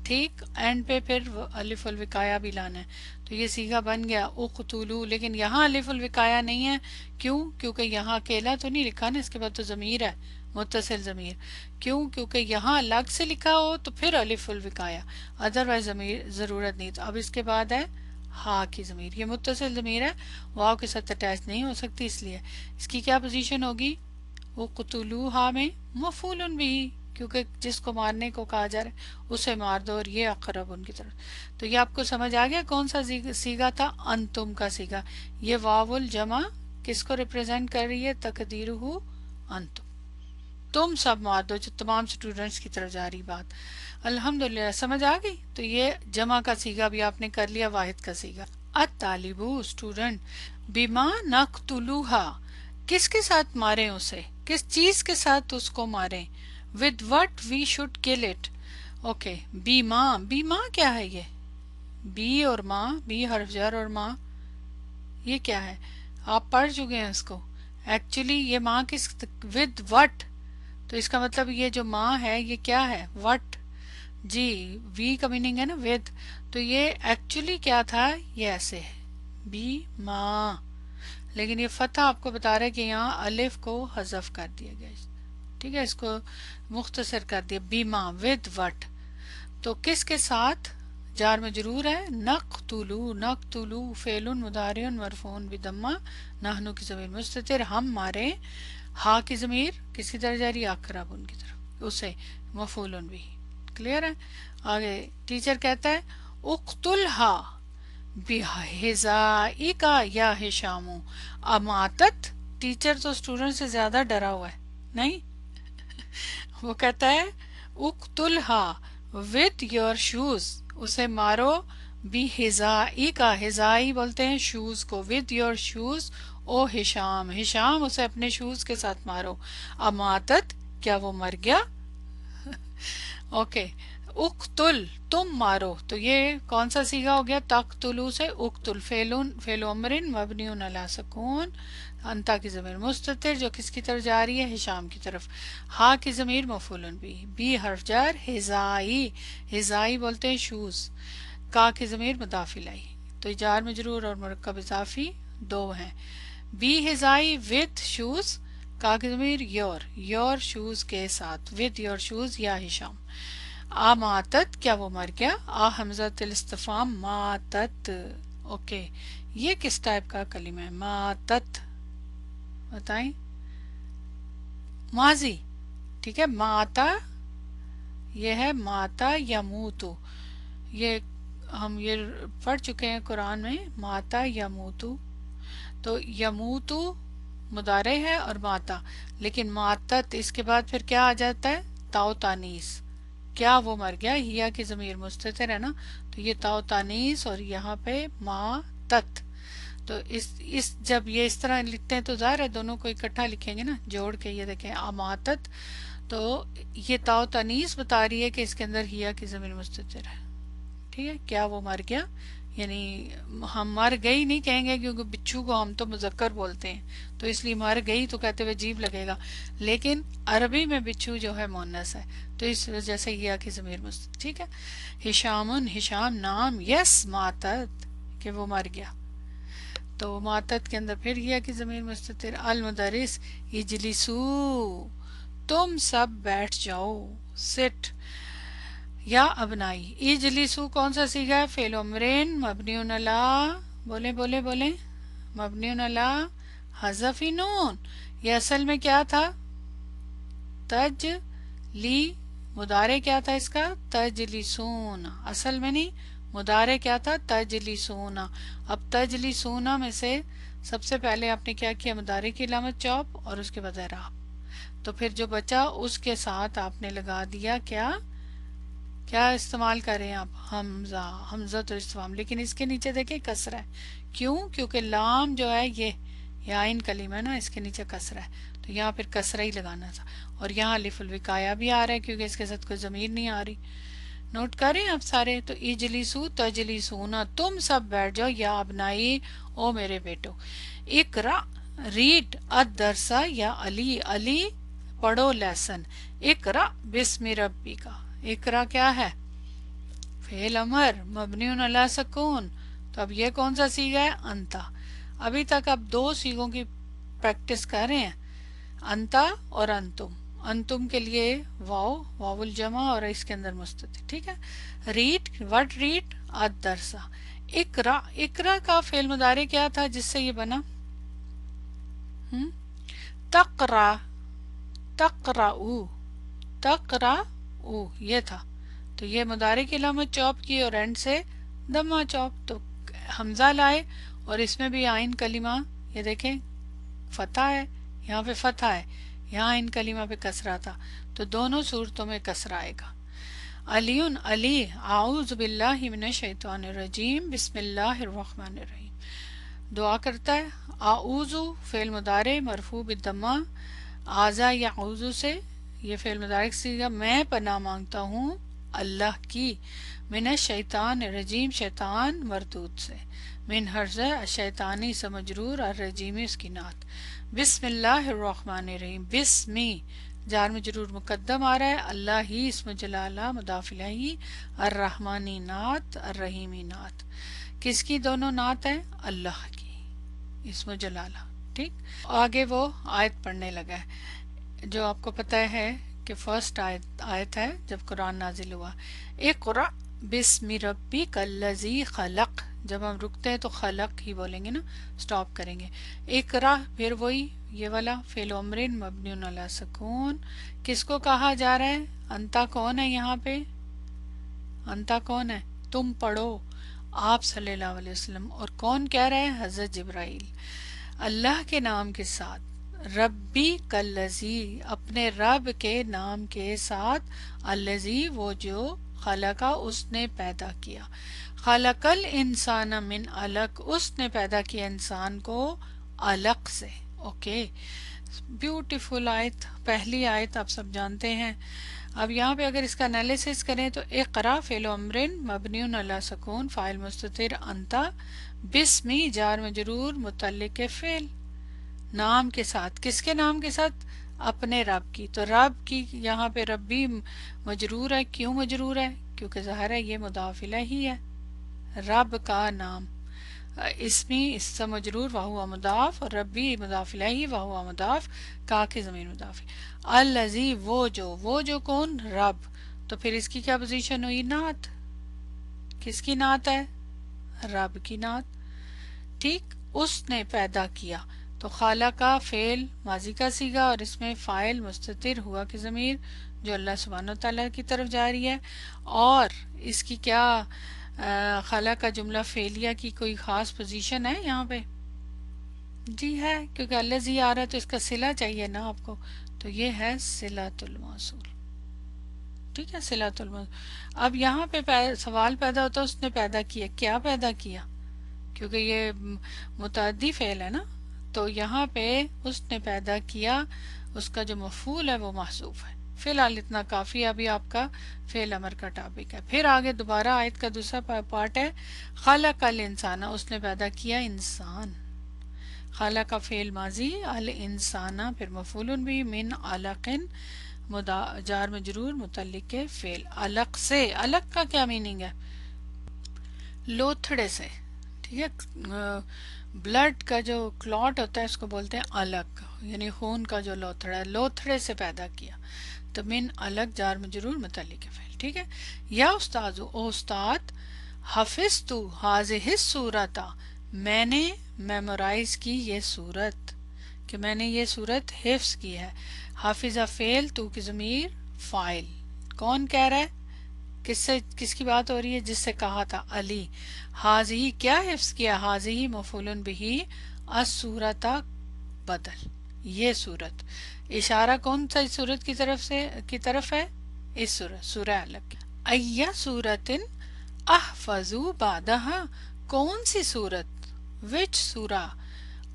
ٹھیک, اینڈ پہ پھر الف الوقایا بھی لانا ہے. تو یہ صیغہ بن گیا اقتلو, لیکن یہاں الف الوقایا نہیں ہے. کیوں؟ کیونکہ یہاں اکیلا تو نہیں لکھا نا, اس کے بعد تو ضمیر ہے, متصل ضمیر. کیوں؟ کیونکہ یہاں الگ سے لکھا ہو تو پھر الف الوقایا, ادروائز ضمیر ضرورت نہیں. تو اب اس کے بعد ہے ہا کی ضمیر, یہ متصل ضمیر ہے, واو کے ساتھ اٹیچ نہیں ہو سکتی, اس لیے اس کی کیا پوزیشن ہوگی؟ اقتلوہا میں مفعول بھی, کیونکہ جس کو مارنے کو کہا جا رہا ہے اسے مار دو, اور یہ اقرب ان کی طرف. تو یہ آپ کو سمجھ آ گیا کون سا صیغہ تھا؟ انتم کا صیغہ. یہ واو الجمع کس کو ریپرزینٹ کر رہی ہے؟ تقدیرہ انتم, تم سب مار دو, جو تمام اسٹوڈنٹس کی طرف جا رہی بات. الحمدللہ, سمجھ آ گئی. تو یہ جمع کا صیغہ بھی آپ نے کر لیا, واحد کا صیغہ. الطالبو اسٹوڈنٹ, بما نقتلوہا, کس کے ساتھ ماریں اسے, کس چیز کے ساتھ اس کو ماریں؟ with what we should kill it. Okay, بی ماں, بی ماں کیا ہے؟ یہ بی اور ماں, بی حرف جر اور ماں, یہ کیا ہے؟ آپ پڑھ چکے ہیں اس کو. ایکچولی یہ ماں کس, with what, تو اس کا مطلب یہ جو ماں ہے یہ کیا ہے؟ what. جی, وی کا میننگ ہے نا with, تو یہ ایکچولی کیا تھا؟ یہ ایسے ہے بی ماں, لیکن یہ فتح آپ کو بتا رہا ہے کہ یہاں الف کو حذف کر دیا گیا. ٹھیک ہے, اس کو مختصر کر دیا, بیما, with what. تو کس کے ساتھ؟ جار مجرور ہے, نقتلو, نقتلو فعل مضارع مرفوع بضمہ, نحنو کی ضمیر مستتر, ہم مارے. ہا کی ضمیر کس کی طرف جا رہی ہے؟ اقرب ان کی طرف, اسے مفعول بھی. کلیئر ہے؟ آگے ٹیچر کہتا ہے اقتلھا بحذائک یا ہشام. اماتت, ٹیچر تو اسٹوڈنٹ سے زیادہ ڈرا ہوا ہے, نہیں, وہ کہتا ہے اقتلھا with your shoes, اسے مارو. بحذائک, حذائی بولتے ہیں شوز کو, with your shoes او ہشام, ہشام اسے اپنے شوز کے ساتھ مارو. اماتت, کیا وہ مر گیا؟ اوکے, اقتل, تم مارو. تو یہ کون سا صیغہ ہو گیا؟ تقتلو سے اقتل, فعل امر مبنی علی سکون, انتا کی ضمیر مستتر جو کس کی طرف جا رہی ہے؟ ہشام کی طرف. ہا کی ضمیر مفعول بھی, بی حرف جر, حذائی, حذائی بولتے ہیں شوز, کا کی ضمیر مضاف الیہ. تو جار مجرور اور مرکب اضافی دو ہیں. بی حذائی with shoes, کا کی ضمیر your shoes کے ساتھ, with your shoes یا ہشام. ماتت, کیا وہ مر گیا؟ حمزۃ الاستفہام ماتت. اوکے, یہ کس ٹائپ کا کلمہ ہے؟ ماتت، بتائیں، ماضی، ٹھیک ہے. ماتا یہ ہے ماتا یموتو، یہ ہم یہ پڑھ چکے ہیں قرآن میں، ماتا یموتو. تو یموتو مضارع ہے اور ماتا، لیکن ماتت اس کے بعد پھر کیا آ جاتا ہے؟ تاؤ تانیس. کیا وہ مر گیا؟ ہیا کی ضمیر مستتر ہے نا، تو یہ تاؤ تانیس اور یہاں پہ ماتت. تو اس جب یہ اس طرح لکھتے ہیں تو ظاہر ہے دونوں کو اکٹھا لکھیں گے نا، جوڑ کے. یہ دیکھیں اماتت، تو یہ تاؤ تانیس بتا رہی ہے کہ اس کے اندر ہیا کی ضمیر مستتر ہے. ٹھیک ہے، کیا وہ مر گیا، یعنی ہم مر گئی نہیں کہیں گے کیونکہ بچھو کو ہم تو مذکر بولتے ہیں، تو اس لیے مر گئی تو کہتے ہوئے عجیب لگے گا، لیکن عربی میں بچھو جو ہے مؤنث ہے، تو اس وجہ سے یہ کی ضمیر مستتر. ٹھیک ہے. ہشامن، ہشام نام، یس ماتت کہ وہ مر گیا، تو ماتت کے اندر پھر یہ کی ضمیر مستتر. المدرس اجلسو، تم سب بیٹھ جاؤ، سٹ. یا ابنائی، اجلسو کون سا صیغہ ہے؟ فعل امرین مبنی علی، بولیں بولیں بولیں، مبنی علی حذف نون. یہ اصل میں کیا تھا؟ تج لی، مضارع کیا تھا اس کا؟ تجلسون. اصل میں نہیں، مضارع کیا تھا؟ تجلسون. اب تجلسون میں سے سب سے پہلے آپ نے کیا کیا؟ مضارع کی علامت چاپ اور اس کے بعد اعراب. تو پھر جو بچا اس کے ساتھ آپ نے لگا دیا کیا کیا استعمال کریں آپ؟ حمزہ، حمزہ تو استفہام، لیکن اس کے نیچے دیکھیں کسرہ ہے. کیوں؟ کیونکہ لام جو ہے یہ عین کلمہ ہے نا، اس کے نیچے کسرہ ہے، تو یہاں پھر کسرہ ہی لگانا تھا. اور یہاں الف الوقایہ بھی آ رہا ہے کیونکہ اس کے ساتھ کوئی ضمیر نہیں آ رہی. نوٹ کریں آپ سارے. تو اجلسو تجلسون، تم سب بیٹھ جاؤ، یا ابنائی او میرے بیٹو. اقرا ریڈ، الدرسا یا علی، علی پڑھو لیسن. اقرا بسم ربی کا، اقرا کیا ہے؟ فعل امر مبنی علی سکون. تو اب یہ کون سا صیغہ ہے؟ انتا. ابھی تک اب دو صیغوں کی پریکٹس کر رہے ہیں، انتا اور انتم. انتم کے لیے واو، واو الجمع اور اس کے اندر مستتر. ٹھیک ہے. Read, what read? الدرسا. اقرا، اقرا کا فعل مضارع کیا تھا جس سے یہ بنا؟ تقرا، تقرأو، تقرأو یہ تھا. تو یہ مضارع کی علامت چاپ کی اور اینڈ سے دمہ چاپ. تو حمزہ لائے اور اس میں بھی آئین کلمہ، یہ دیکھیں فتح ہے، یہاں پہ فتح ہے، یہاں ان کلمہ پہ کسرہ تھا، تو دونوں صورتوں میں کسرہ آئے گا. علیون، علی، اعوذ باللہ من الشیطان الرجیم، بسم اللہ الرحمن الرحیم. دعا کرتا ہے. اعوذ فعل مضارع مرفوع بالضمہ، اعوذ یعوذ سے یہ فعل مضارع صیغہ، میں پناہ مانگتا ہوں اللہ کی، من الشیطان الرجیم شیطان مردود سے، من حرز الشیطانی سے مجرور، الرجیم اس کی نعت. بسم اللہ الرحمن الرحیم، بسمی جار مجرور مقدم آ رہا ہے، اللہ ہی اسم جلالہ مضاف الیہ، الرحمانی نعت، الرحیمی نعت. کس کی دونوں نعت ہیں؟ اللہ کی اسم جلالہ. ٹھیک. آگے وہ آیت پڑھنے لگا ہے جو آپ کو پتہ ہے کہ فرسٹ آیت ہے جب قرآن نازل ہوا. اقرأ بسم ربک الذی خلق، جب ہم رکتے ہیں تو خلق ہی بولیں گے نا، سٹاپ کریں گے. اقرأ پھر وہی یہ والا فعل امر مبنی علی سکون. کس کو کہا جا رہا ہے؟ انتا کون ہے یہاں پہ؟ انتا کون ہے؟ تم پڑھو، آپ صلی اللہ علیہ وسلم. اور کون کہہ رہے ہیں؟ حضرت جبرائیل. اللہ کے نام کے ساتھ، ربی کالذی اپنے رب کے نام کے ساتھ، الذی وہ جو، خلقہ اس نے پیدا کیا، خلق الانسان من علق اس نے پیدا کیا انسان کو علق سے. اوکے، بیوٹیفل آیت، پہلی آیت آپ سب جانتے ہیں. اب یہاں پہ اگر اس کا انالیسس کریں تو اقرا فعل امر مبنی علی سکون، فاعل مستتر انتا، بسمی جار مجرور متعلق فعل، نام کے ساتھ. کس کے نام کے ساتھ؟ اپنے رب کی. تو رب کی یہاں پہ ربی مجرور ہے. کیوں مجرور ہے؟ کیونکہ ظاہر ہے یہ مضاف الیہ ہے، رب کا نام. اسمی اس سے مجرور وہو مضاف، اور ربی مضاف الیہ وہو مضاف، کا کے ضمیر مضاف. الذی وہ جو، وہ جو کون؟ رب. تو پھر اس کی کیا پوزیشن ہوئی؟ نعت. کس کی نعت ہے؟ رب کی نعت. ٹھیک، اس نے پیدا کیا، تو خالہ کا فعل ماضی کا سیگا اور اس میں فاعل مستتر ہوا کی ضمیر جو اللہ سبحانہ و تعالیٰ کی طرف جا رہی ہے، اور اس کی کیا خالہ کا جملہ فعلیہ کی کوئی خاص پوزیشن ہے یہاں پہ؟ جی ہے، کیونکہ الذی آ رہا ہے تو اس کا صلہ چاہیے نا آپ کو، تو یہ ہے صلۃ الموصول، ٹھیک ہے، صلۃ الموصول۔ اب یہاں پہ سوال پیدا ہوتا ہے اس نے پیدا کیا، کیا پیدا کیا؟ کیونکہ یہ متعدی فعل ہے نا، تو یہاں پہ اس نے پیدا کیا، اس کا جو مفعول ہے وہ محذوف ہے۔ فی الحال اتنا کافی ہے، ابھی آپ کا فعل امر کا ٹاپک ہے۔ پھر آگے دوبارہ آیت کا دوسرا پارٹ ہے خلق الانسان، اس نے پیدا کیا انسان، خلق کا فعل ماضی، الانسان پھر مفعول بھی، من علق جار مجرور متعلق کے فعل، علق سے، علق کا کیا میننگ ہے؟ لوتھڑے سے، ٹھیک ہے، بلڈ کا جو کلاٹ ہوتا ہے اس کو بولتے ہیں علق، یعنی خون کا جو لوتھڑا ہے، لوتھڑے سے پیدا کیا، تو من علق جار مجرور متعلق فعل، ٹھیک ہے۔ یا استاذ، او استاد، حفظت ہذہ السورۃ، میں نے میمورائز کی یہ سورت، کہ میں نے یہ سورت حفظ کی ہے۔ حافظہ فعل، تو کی ضمیر فاعل، کون کہہ رہا ہے؟ کس کی بات ہو رہی ہے؟ جس سے کہا تھا علی۔ حاضی کیا حفظ کیا؟ حاضی مفعول بہ، السورۃ بدل، یہ سورت، اشارہ کون سا سورت کی طرف ہے؟ اس سورت، سورہ علق کی۔ ایہ سورۃ احفظ بعدہا، کون سی سورت؟ وچ سورہ؟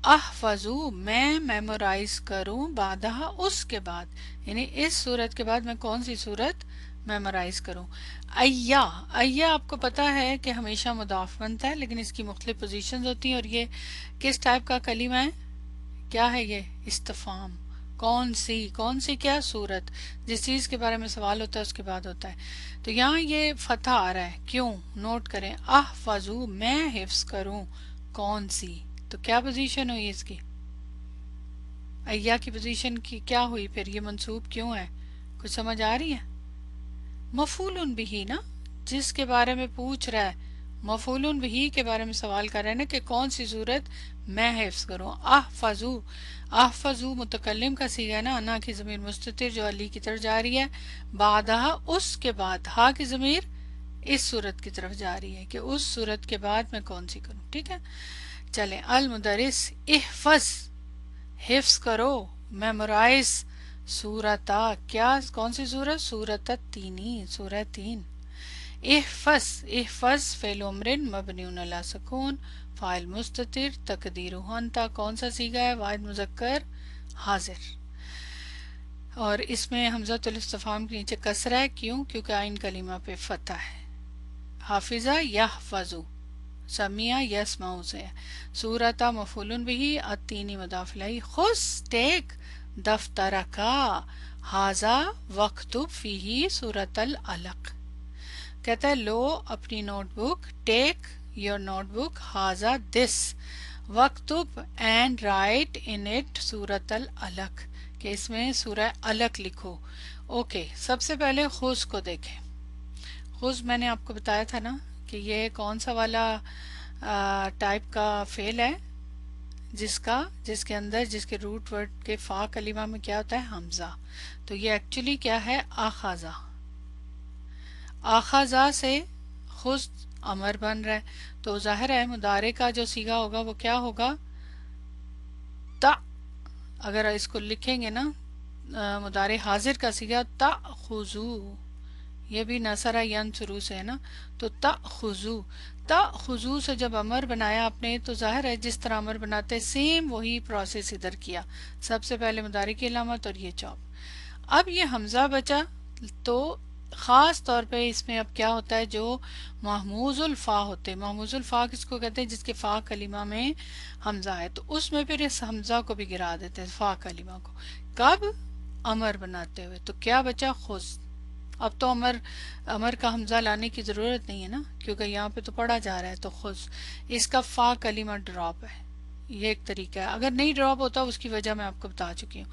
احفظ میں میمورائز کروں، بعدہا اس کے بعد، یعنی اس سورت کے بعد میں کون سی سورت میمورائز کروں؟ ایہ آپ کو پتا ہے کہ ہمیشہ مضاف بنتا ہے، لیکن اس کی مختلف پوزیشنز ہوتی ہیں، اور یہ کس ٹائپ کا کلمہ ہے؟ کیا ہے یہ؟ استفہام، کون سی کیا سورت؟ جس چیز کے بارے میں سوال ہوتا ہے اس کے بعد ہوتا ہے، تو یہاں یہ فتح آ رہا ہے، کیوں؟ نوٹ کریں، احفظو میں حفظ کروں، کون سی؟ تو کیا پوزیشن ہوئی اس کی؟ ایہ کی پوزیشن کی کیا ہوئی پھر؟ یہ منصوب کیوں ہے؟ کچھ سمجھ آ رہی ہے؟ مفعول بہ نا، جس کے بارے میں پوچھ رہا ہے، مفعول بہ کے بارے میں سوال کر رہے ہیں نا کہ کون سی صورت میں حفظ کروں۔ احفظو متکلم کا صیغہ ہے نا، انا کی ضمیر مستتر جو علی کی طرف جا رہی ہے، بعدہا اس کے بعد، ہا کی ضمیر اس صورت کی طرف جا رہی ہے کہ اس صورت کے بعد میں کون سی کروں، ٹھیک ہے۔ چلیں، المدرس، احفظ حفظ کرو، میمورائز، سورتا کیا، کون سی سورت؟ سورت التینی، سورہ تین۔ احفظ فعل امر مبنی علی سکون، فاعل مستتر تقدیرہ انت، کون سا صیغہ ہے؟ واحد مذکر حاضر، اور اس میں حمزۃ الاستفہام کے نیچے کسرہ ہے، کیوں؟ کیونکہ آئین کلمہ پہ فتح ہے۔ حافظہ یحفظو، سمیع یسمعو سے، سورتا مفعول بہ، التینی مضاف الیہ۔ خذ ٹیک دفترکا ھذا واکتب فیہ سورۃ العلق، کہتا ہے لو اپنی notebook, take your notebook, ھذا دس، واکتب اینڈ رائٹ ان اٹ سورۃ العلق، کہ اس میں سورہ علق لکھو۔ اوکے، سب سے پہلے خذ کو دیکھیں۔ خذ میں نے آپ کو بتایا تھا نا کہ یہ کون سا والا ٹائپ کا فعل ہے، جس کے اندر، جس کے روٹ ورڈ کے فا کلمہ میں کیا ہوتا ہے؟ حمزہ، تو یہ ایکچولی کیا ہے؟ آخذہ، آخذہ سے خذ امر بن رہا ہے، تو ظاہر ہے مضارع کا جو صیغہ ہوگا وہ کیا ہوگا؟ تا، اگر اس کو لکھیں گے نا مضارع حاضر کا صیغہ تأخذو، یہ بھی نصرہ ینصرو سے ہے نا، تو تأخذو سے جب امر بنایا آپ نے، تو ظاہر ہے جس طرح امر بناتے سیم وہی پروسیس ادھر کیا، سب سے پہلے مضارع کی علامت اور یہ چاپ۔ اب یہ حمزہ بچا، تو خاص طور پہ اس میں اب کیا ہوتا ہے، جو محموز الفا ہوتے، محموز الفا کس کو کہتے ہیں؟ جس کے فا کلمہ میں حمزہ ہے، تو اس میں پھر اس حمزہ کو بھی گرا دیتے ہیں، فا کلمہ کو، کب؟ امر بناتے ہوئے، تو کیا بچا؟ خذ۔ اب تو امر کا حمزہ لانے کی ضرورت نہیں ہے نا، کیونکہ یہاں پہ تو پڑھا جا رہا ہے، تو خذ، اس کا فا کلمہ ڈراپ ہے، یہ ایک طریقہ ہے، اگر نہیں ڈراپ ہوتا اس کی وجہ میں آپ کو بتا چکی ہوں۔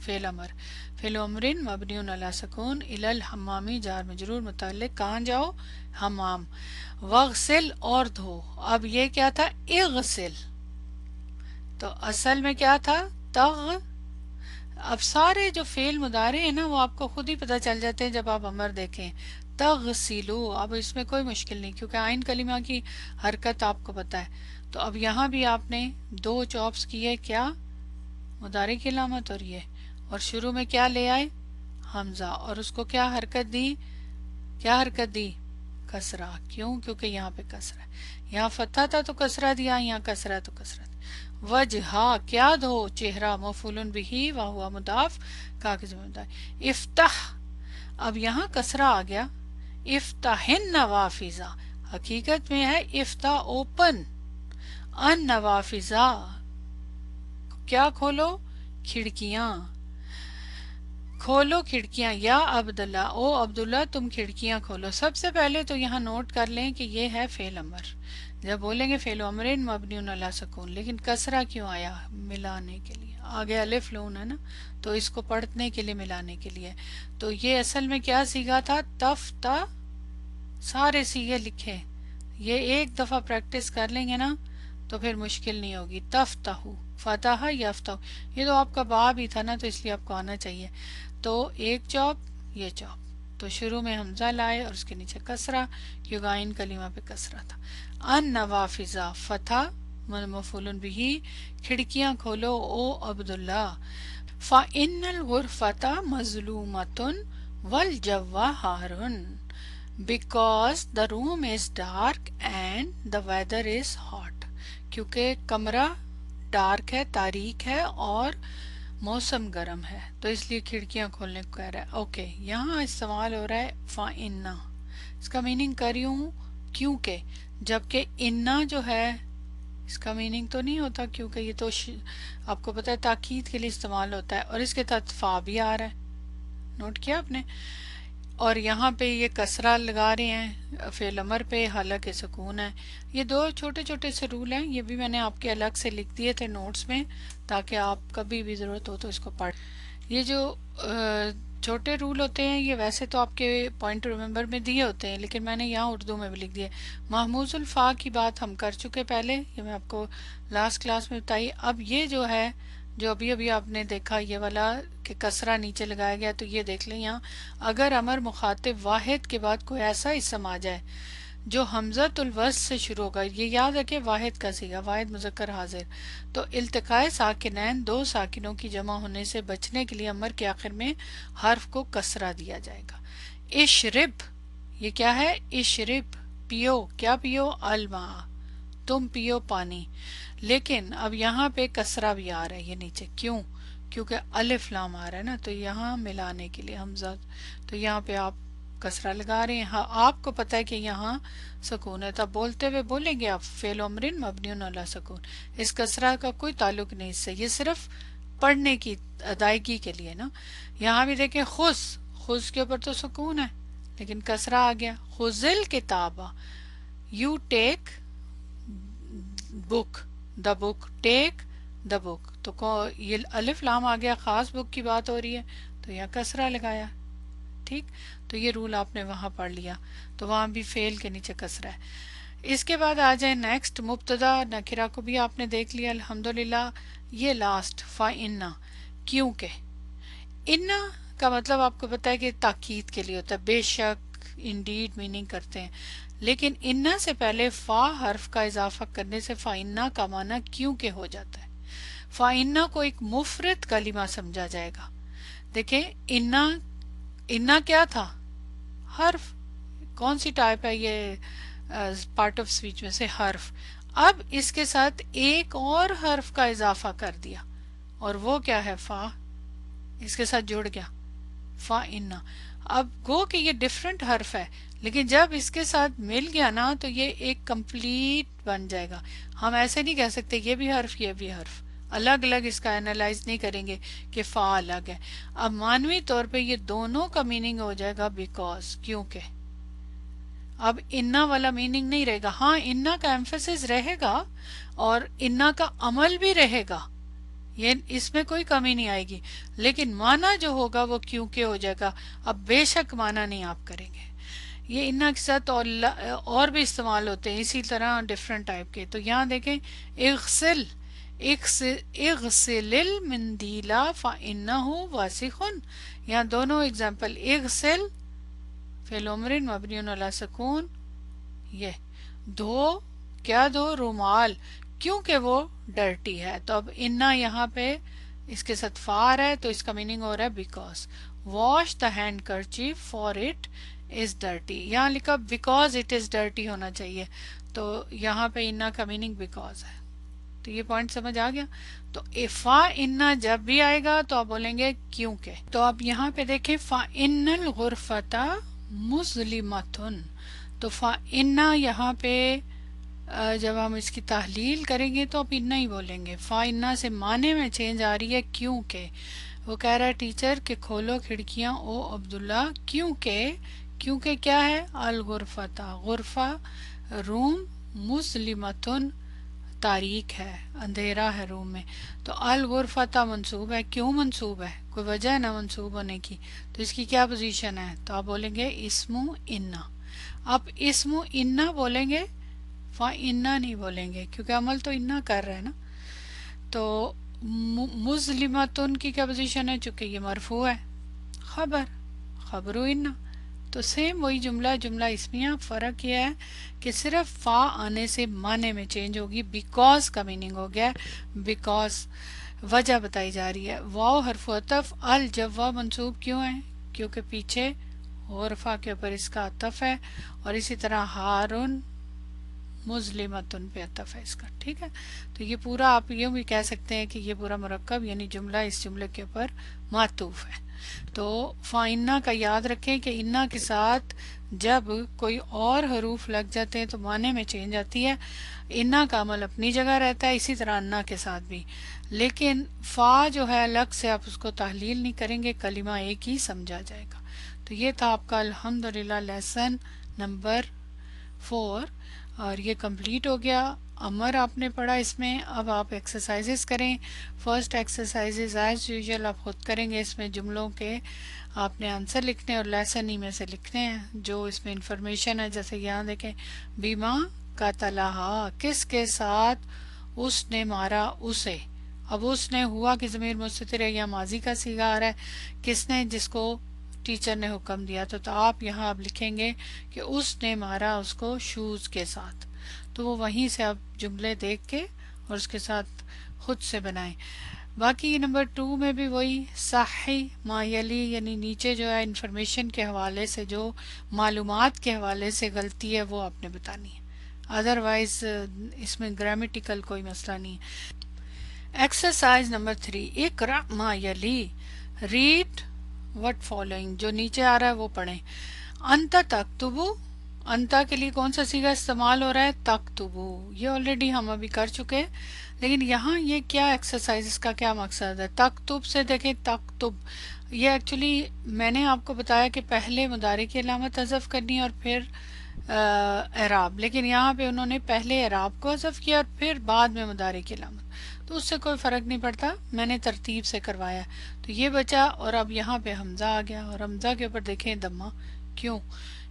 فعل امر، فعل امرن مبنی علی سکون، الی الحمامی جار مجرور متعلق کہاں جاؤ، حمام، وغسل اور دھو، اب یہ کیا تھا اغسل، تو اصل میں کیا تھا تغ، اب سارے جو فعل مضارع ہیں نا وہ آپ کو خود ہی پتہ چل جاتے ہیں جب آپ امر دیکھیں، تغسلو، اب اس میں کوئی مشکل نہیں کیونکہ آئین کلمہ کی حرکت آپ کو پتہ ہے. تو اب یہاں بھی آپ نے دو چوپس کیے، کیا مضارع کی علامت اور یہ، اور شروع میں کیا لے آئے حمزہ، اور اس کو کیا حرکت دی، کیا حرکت دی کسرہ، کیوں کیونکہ یہاں پہ کسرہ ہے، یہاں فتح تھا تو کسرہ دیا، یہاں کسرہ تو کسرہ دیا. وجہا کیا دھو چہرہ، مفعول بہ وہو مضاف کاغذ مضاف، افتح، اب یہاں کسرہ آ گیا، افتح النوافذ، حقیقت میں ہے افتح اوپن، ان نوافذ کیا کھولو کھڑکیاں، کھولو کھڑکیاں، یا عبداللہ او عبداللہ تم کھڑکیاں کھولو. سب سے پہلے تو یہاں نوٹ کر لیں کہ یہ ہے فعل امر، جب بولیں گے فعل امرن مبنی علی سکون، لیکن کسرہ کیوں آیا، ملانے کے لیے آگے الف لون ہے نا، تو اس کو پڑھنے کے لیے ملانے کے لیے. تو یہ اصل میں کیا سیگا تھا تفتا، سارے سیگے لکھے، یہ ایک دفعہ پریکٹس کر لیں گے نا تو پھر مشکل نہیں ہوگی. تفتح فتح یفتح، یہ تو آپ کا باب ہی تھا نا تو اس لیے آپ کو آنا چاہیے. تو ایک چوپ یہ چوپ، تو شروع میں حمزہ لائے اور اس کے نیچے کسرہ کیونکہ آئین کلمہ پہ کسرہ تھا. ان نوافذ فتح مفعول بہ، کھڑکیاں کھولو او عبداللہ. فإن الغرفة مظلومة والجو حار، because the room is dark and the weather is hot، کیونکہ کمرہ ڈارک ہے تاریک ہے اور موسم گرم ہے تو اس لیے کھڑکیاں کھولنے کو کہہ رہا ہے. اوکے یہاں استعمال ہو رہا ہے فَإِنَّ، اس کا میننگ کر رہی ہوں کیونکہ، جبکہ انا جو ہے اس کا میننگ تو نہیں ہوتا کیونکہ یہ تو آپ کو پتہ ہے تاکید کے لیے استعمال ہوتا ہے، اور اس کے تحت فا بھی آ رہا ہے، نوٹ کیا آپ نے، اور یہاں پہ یہ کسرہ لگا رہے ہیں فعل امر پہ حالانکہ سکون ہے. یہ دو چھوٹے چھوٹے سے رول ہیں، یہ بھی میں نے آپ کے الگ سے لکھ دیے تھے نوٹس میں تاکہ آپ کبھی بھی ضرورت ہو تو اس کو پڑھ. یہ جو چھوٹے رول ہوتے ہیں یہ ویسے تو آپ کے پوائنٹ ریممبر میں دیے ہوتے ہیں لیکن میں نے یہاں اردو میں بھی لکھ دیے. محموز الفا کی بات ہم کر چکے پہلے، یہ میں آپ کو لاسٹ کلاس میں بتائی. اب یہ جو ہے جو ابھی آپ نے دیکھا یہ والا کہ کسرہ نیچے لگایا گیا، تو یہ دیکھ لیں یہاں اگر امر مخاطب واحد کے بعد کوئی ایسا اسم آ جائے جو حمزۃ الوصل سے شروع ہوگا، یہ یاد رکھے واحد کا صیغہ واحد مذکر حاضر، تو التقاء ساکنین دو ساکنوں کی جمع ہونے سے بچنے کے لیے امر کے آخر میں حرف کو کسرہ دیا جائے گا. اشرب، یہ کیا ہے اشرب، پیو، کیا پیو الماء، تم پیو پانی. لیکن اب یہاں پہ کسرہ بھی آ رہا ہے یہ نیچے، کیوں کیونکہ الف لام آ رہا ہے نا، تو یہاں ملانے کے لیے حمزہ، تو یہاں پہ آپ کسرہ لگا رہے ہیں. ہاں آپ کو پتہ ہے کہ یہاں سکون ہے، تب بولتے ہوئے بولیں گے آپ فعل امرن مبنی علی سکون، اس کسرہ کا کوئی تعلق نہیں اس سے، یہ صرف پڑھنے کی ادائیگی کے لیے نا. یہاں بھی دیکھیں خز کے اوپر تو سکون ہے لیکن کسرہ آ گیا. خذل کتاب، یو ٹیک بک، دا بک، ٹیک دا بک، تو یہ الف لام آ گیا، خاص بک کی بات ہو رہی ہے تو یہاں کسرہ لگایا. ٹھیک، تو یہ رول آپ نے وہاں پڑھ لیا، تو وہاں بھی فعل کے نیچے کسرہ ہے. اس کے بعد آ جائیں نیکسٹ مبتدا نکرہ کو بھی آپ نے دیکھ لیا الحمدللہ. یہ لاسٹ فَإِنَّ، کیونکہ انا کا مطلب آپ کو پتہ ہے کہ تاکید کے لیے ہوتا ہے، بے شک انڈیڈ میننگ کرتے ہیں، لیکن انا سے پہلے فا حرف کا اضافہ کرنے سے فَإِنَّ کا معنی کیونکہ ہو جاتا ہے. فَإِنَّ کو ایک مفرد کلمہ سمجھا جائے گا. دیکھیں انا کیا تھا حرف، کون سی ٹائپ ہے یہ پارٹ آف اسپیچ میں سے حرف. اب اس کے ساتھ ایک اور حرف کا اضافہ کر دیا اور وہ کیا ہے فا، اس کے ساتھ جڑ گیا فَإِنَّ. اب گو کہ یہ ڈیفرنٹ حرف ہے لیکن جب اس کے ساتھ مل گیا نا تو یہ ایک کمپلیٹ بن جائے گا. ہم ایسے نہیں کہہ سکتے یہ بھی حرف یہ بھی حرف، الگ الگ اس کا اینالائز نہیں کریں گے کہ فا الگ ہے. اب معنوی طور پہ یہ دونوں کا میننگ ہو جائے گا بیکاز، کیونکہ. اب انا والا میننگ نہیں رہے گا، ہاں انا کا ایمفیسس رہے گا اور انا کا عمل بھی رہے گا، یہ اس میں کوئی کمی نہیں آئے گی، لیکن معنی جو ہوگا وہ کیوں کے ہو جائے گا. اب بے شک معنی نہیں آپ کریں گے. یہ انا کے ساتھ اور بھی استعمال ہوتے ہیں اسی طرح ڈفرنٹ ٹائپ کے. تو یہاں دیکھیں اغسل، اغسل المندیلا فإنه واسخ. یہاں دونوں اگزامپل، اغسل فعل امر مبنی علی سکون، یہ دھو، کیا دھو، رومال، کیونکہ وہ ڈرٹی ہے. تو اب انا یہاں پہ اس کے ساتھ فار ہے تو اس کا میننگ ہو رہا ہے because. Wash the handkerchief for it is dirty. یہاں لکھا بیکاز اٹ از ڈرٹی ہونا چاہیے، تو یہاں پہ انا کا میننگ بیکاز ہے. تو یہ پوائنٹ سمجھ آ گیا. تو فا انا جب بھی آئے گا تو آپ بولیں گے کیونکہ. تو اب یہاں پہ دیکھیں فإن الغرفۃ مظلمۃ. تو فإنا یہاں پہ جب ہم اس کی تحلیل کریں گے تو آپ انا ہی بولیں گے. فإنا سے معنی میں چینج آ رہی ہے کیونکہ. وہ کہہ رہا ہے ٹیچر کہ کھولو کھڑکیاں او عبداللہ، کیونکہ کیا ہے، الغرفۃ غرفہ، روم، مظلمۃ تاریک ہے، اندھیرا ہے روم میں. تو الغرفۃ منصوب ہے. کیوں منصوب ہے؟ کوئی وجہ ہے نا منصوب ہونے کی. تو اس کی کیا پوزیشن ہے؟ تو آپ بولیں گے اسم انا. آپ اسم انا بولیں گے، انا نہیں بولیں گے کیونکہ عمل تو انا کر رہے ہیں نا. تو مظلمتن کی کیا پوزیشن ہے؟ چونکہ یہ مرفوع ہے، خبر انا. تو سیم وہی جملہ اسمیہ، فرق یہ ہے کہ صرف فا آنے سے معنی میں چینج ہوگی. بیکاز کا میننگ ہو گیا بیکاز، وجہ بتائی جا رہی ہے. واو حرف عطف، الجواب منصوب کیوں ہے؟ کیونکہ پیچھے غرفہ کے اوپر اس کا عطف ہے، اور اسی طرح ہارن مظلمتن پہ عطف ہے اس کا. ٹھیک ہے، تو یہ پورا آپ یوں بھی کہہ سکتے ہیں کہ یہ پورا مرکب یعنی جملہ اس جملے کے اوپر معطوف ہے. تو فائنہ کا یاد رکھیں کہ انا کے ساتھ جب کوئی اور حروف لگ جاتے ہیں تو معنی میں چینج آتی ہے. انا کا عمل اپنی جگہ رہتا ہے، اسی طرح انا کے ساتھ بھی. لیکن فا جو ہے الگ سے آپ اس کو تحلیل نہیں کریں گے، کلمہ ایک ہی سمجھا جائے گا. تو یہ تھا آپ کا الحمدللہ لیسن نمبر 4، اور یہ کمپلیٹ ہو گیا. امر آپ نے پڑھا اس میں. اب آپ ایکسرسائزز کریں. فرسٹ ایکسرسائزز ایز یوزول آپ خود کریں گے. اس میں جملوں کے آپ نے آنسر لکھنے اور لیسن ہی میں سے لکھنے ہیں جو اس میں انفارمیشن ہے. جیسے یہاں دیکھیں بیما قتلہا، کس کے ساتھ اس نے مارا اسے. اب اس نے ہوا کہ ضمیر مستتر ہے یا ماضی کا صیغہ آ رہا ہے، کس نے، جس کو ٹیچر نے حکم دیا. تو آپ یہاں اب لکھیں گے کہ اس نے مارا اس کو شوز کے ساتھ. تو وہ وہیں سے آپ جملے دیکھ کے اور اس کے ساتھ خود سے بنائیں. باقی نمبر 2 میں بھی وہی صحیح ما یلی، یعنی نیچے جو ہے انفارمیشن کے حوالے سے، جو معلومات کے حوالے سے غلطی ہے وہ آپ نے بتانی ہے. ادروائز اس میں گرامیٹیکل کوئی مسئلہ نہیں ہے. ایکسرسائز نمبر 3، اقرأ ما یلی، ریڈ وٹ فالوئنگ، جو نیچے آ رہا ہے وہ پڑھیں. انت تکتبو، انتا کے لیے کون سا صیغہ استعمال ہو رہا ہے؟ تکتبو. یہ آلریڈی ہم ابھی کر چکے، لیکن یہاں یہ کیا ایکسرسائز کا کیا مقصد ہے؟ تکتب سے دیکھیں تکتب، یہ ایکچولی میں نے آپ کو بتایا کہ پہلے مضارع کی علامت حذف کرنی اور پھر اعراب، لیکن یہاں پہ انہوں نے پہلے اعراب کو حذف کیا اور پھر بعد میں مضارع کی علامت. تو اس سے کوئی فرق نہیں پڑتا، میں نے ترتیب سے کروایا. تو یہ بچا، اور اب یہاں پہ حمزہ آ گیا، اور حمزہ کے اوپر دیکھیں دمہ. کیوں؟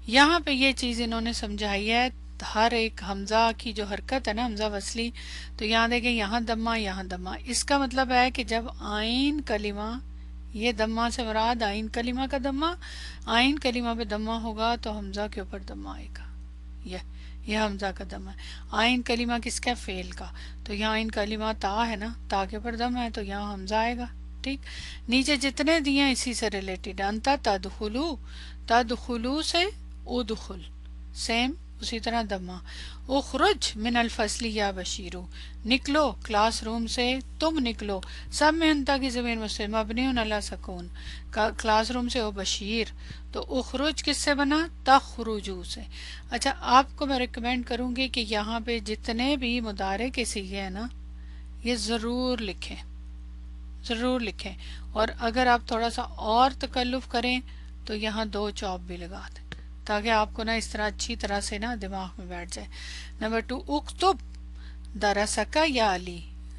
یہاں پہ یہ چیز انہوں نے سمجھائی ہے. ہر ایک حمزہ کی جو حرکت ہے نا، حمزہ وصلی، تو یہاں دیکھیں یہاں دمہ یہاں دمہ. اس کا مطلب ہے کہ جب آئین کلمہ، یہ دمہ سے مراد آئین کلمہ کا دمہ، آئین کلمہ پہ دمہ ہوگا تو حمزہ کے اوپر دمہ آئے گا. یہ حمزہ کا دمہ ہے. آئین کلمہ کس کا؟ فعل کا. تو یہاں آئین کلمہ تا ہے نا، تا کے اوپر دم ہے تو یہاں حمزہ آئے گا. ٹھیک، نیچے جتنے دیے ہیں اسی سے ریلیٹڈ. انتا تدخلو، تدخلو سے ادخل، سیم اسی طرح دمہ. اخرج من الفصل یا بشیرو، نکلو کلاس روم سے تم نکلو. سب میں انتا کی ضمیر مستتر مبنی علی سکون، کلاس روم سے او بشیر. تو اخرج کس سے بنا؟ تخرجو سے. اچھا، آپ کو میں ریکمینڈ کروں گی کہ یہاں پہ جتنے بھی مضارع کے صیغے ہیں نا، یہ ضرور لکھیں، ضرور لکھیں. اور اگر آپ تھوڑا سا اور تکلف کریں تو یہاں 2 چوپ بھی لگا دیں تاکہ آپ کو نا اس طرح اچھی طرح سے نا دماغ میں بیٹھ جائے. نمبر 2، اکتب درسکا یا علی،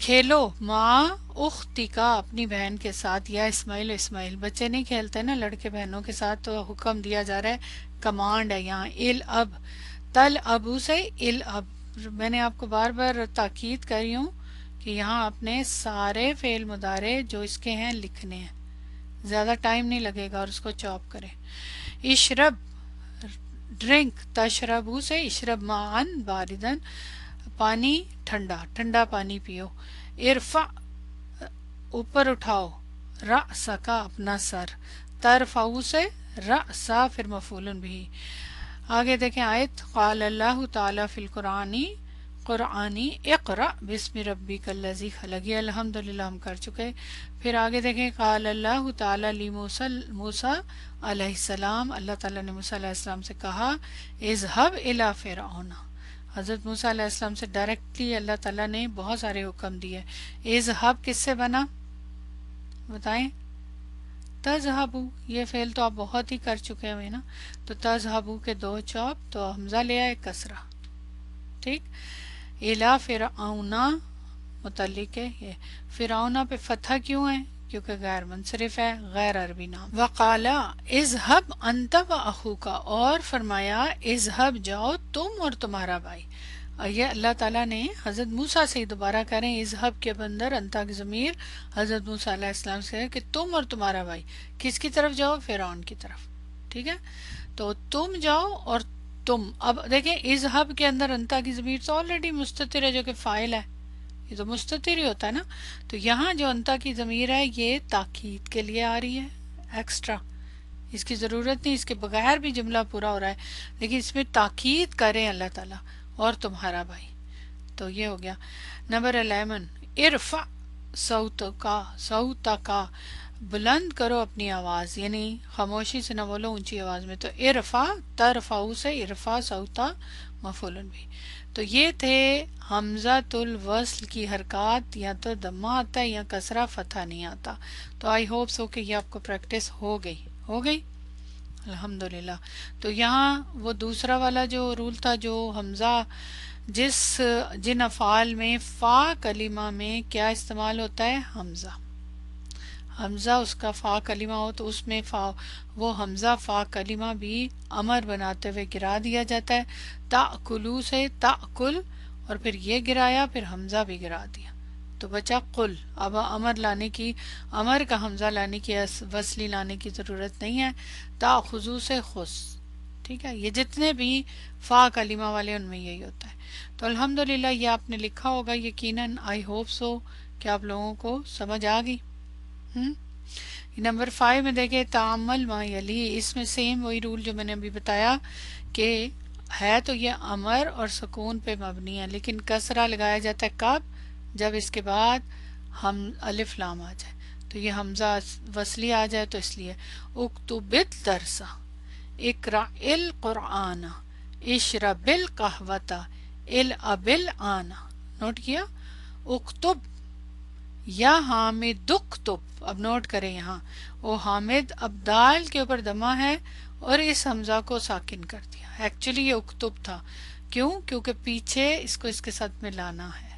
کھیلو ماں اختی کا اپنی بہن کے ساتھ، یا اسماعیل اسماعیل، بچے نہیں کھیلتے نا لڑکے بہنوں کے ساتھ، تو حکم دیا جا رہا ہے، کمانڈ ہے یہاں، ال اب، تل ابو سے ال اب، میں نے آپ کو بار بار تاکید کری ہوں کہ یہاں آپ نے سارے فعل مضارع جو اس کے ہیں لکھنے ہیں، زیادہ ٹائم نہیں لگے گا، اور اس کو چاپ کریں. اشرب ڈرنک، تشربو سے اشرب معن باردن، پانی ٹھنڈا، ٹھنڈا پانی پیو. ارفع اوپر اٹھاؤ، رأسا کا اپنا سر، ترفعو سے رأسا پھر مفعول بھی. آگے دیکھیں آیت، قال اللہ تعالیٰ فی القرآنی، قرآنی اقرأ بسم ربک الذی خلق، یہ الحمدللہ ہم کر چکے. پھر آگے دیکھیں، قال اللہ تعالیٰ موسیٰ علیہ السلام، اللہ تعالیٰ نے موسیٰ علیہ السلام سے کہا، اذهب الی فرعون، حضرت موسیٰ علیہ السلام سے ڈائریکٹلی اللہ تعالیٰ نے بہت سارے حکم دیے. اذهب کس سے بنا بتائیں؟ تذہبو، یہ فعل تو آپ بہت ہی کر چکے ہوئے نا، تو تذہبو کے دو چاپ، تو حمزہ لیا ہے کسرہ، ٹھیک. الا فرعونا متعلق ہے، یہ فرعونا پہ فتح کیوں ہے؟ کیونکہ غیر منصرف ہے، غیر عربی نام. وقالا اذهب انت و اخوکا، اور فرمایا اذهب جاؤ تم اور تمہارا بھائی. یہ اللہ تعالیٰ نے حضرت موسیٰ سے دوبارہ کہہ رہے ہیں، اذهب کے اندر انتا کی ضمیر حضرت موسیٰ علیہ السلام سے ہے کہ تم اور تمہارا بھائی کس کی طرف جاؤ؟ فرعون کی طرف، ٹھیک ہے. تو تم جاؤ اور تم، اب دیکھیں اذهب کے اندر انتا کی ضمیر تو آلریڈی مستتر ہے جو کہ فاعل ہے، یہ تو مستتر ہی ہوتا ہے نا. تو یہاں جو انتا کی ضمیر ہے یہ تاکید کے لیے آ رہی ہے، ایکسٹرا، اس کی ضرورت نہیں، اس کے بغیر بھی جملہ پورا ہو رہا ہے، لیکن اس میں تاکید کریں اللہ تعالیٰ، اور تمہارا بھائی. تو یہ ہو گیا. نمبر 11، ارفع صوتا کا، بلند کرو اپنی آواز، یعنی خاموشی سے نہ بولو، اونچی آواز میں. تو ارفع، ترفعو سے ارفع صوتا مفعول بھی. تو یہ تھے حمزۃ الوصل کی حرکات، یا تو دمہ آتا ہے یا کسرہ، فتح نہیں آتا. تو آئی ہوپ سو کہ یہ آپ کو پریکٹس ہو گئی الحمدللہ. تو یہاں وہ دوسرا والا جو رول تھا، جو حمزہ جن افعال میں فا کلمہ میں کیا استعمال ہوتا ہے؟ حمزہ اس کا فا کلمہ ہو تو اس میں وہ حمزہ فا کلمہ بھی امر بناتے ہوئے گرا دیا جاتا ہے. تاکلو سے تاکل، اور پھر یہ گرایا، پھر حمزہ بھی گرا دیا، تو بچا قل. اب امر کا حمزہ لانے کی، وصلی لانے کی ضرورت نہیں ہے. تاخذو سے خذ، ٹھیک ہے. یہ جتنے بھی فا کلمہ والے ان میں یہی ہوتا ہے. تو الحمدللہ یہ آپ نے لکھا ہوگا یقیناً، آئی ہوپ سو کہ آپ لوگوں کو سمجھ آ گئی. نمبر 5 میں دیکھیں، تعامل ما یلی، اس میں سیم وہی رول جو میں نے ابھی بتایا کہ ہے تو یہ امر اور سکون پہ مبنی ہے، لیکن کسرہ لگایا جاتا ہے کب؟ جب اس کے بعد ہم الف لام آ جائے، تو یہ حمزہ وصلی آ جائے، تو اس لیے اکتب الدرس، اقرأ القرآن، اشرب القہوۃ، العب الآن. نوٹ کیا؟ اکتب یا حامد اکتب، اب نوٹ کریں یہاں وہ حامد، اب دال کے اوپر دمہ ہے اور اس حمزہ کو ساکن کر دیا. ایکچولی یہ اکتب تھا، کیوں؟ کیونکہ پیچھے اس کو اس کے ساتھ میں لانا ہے،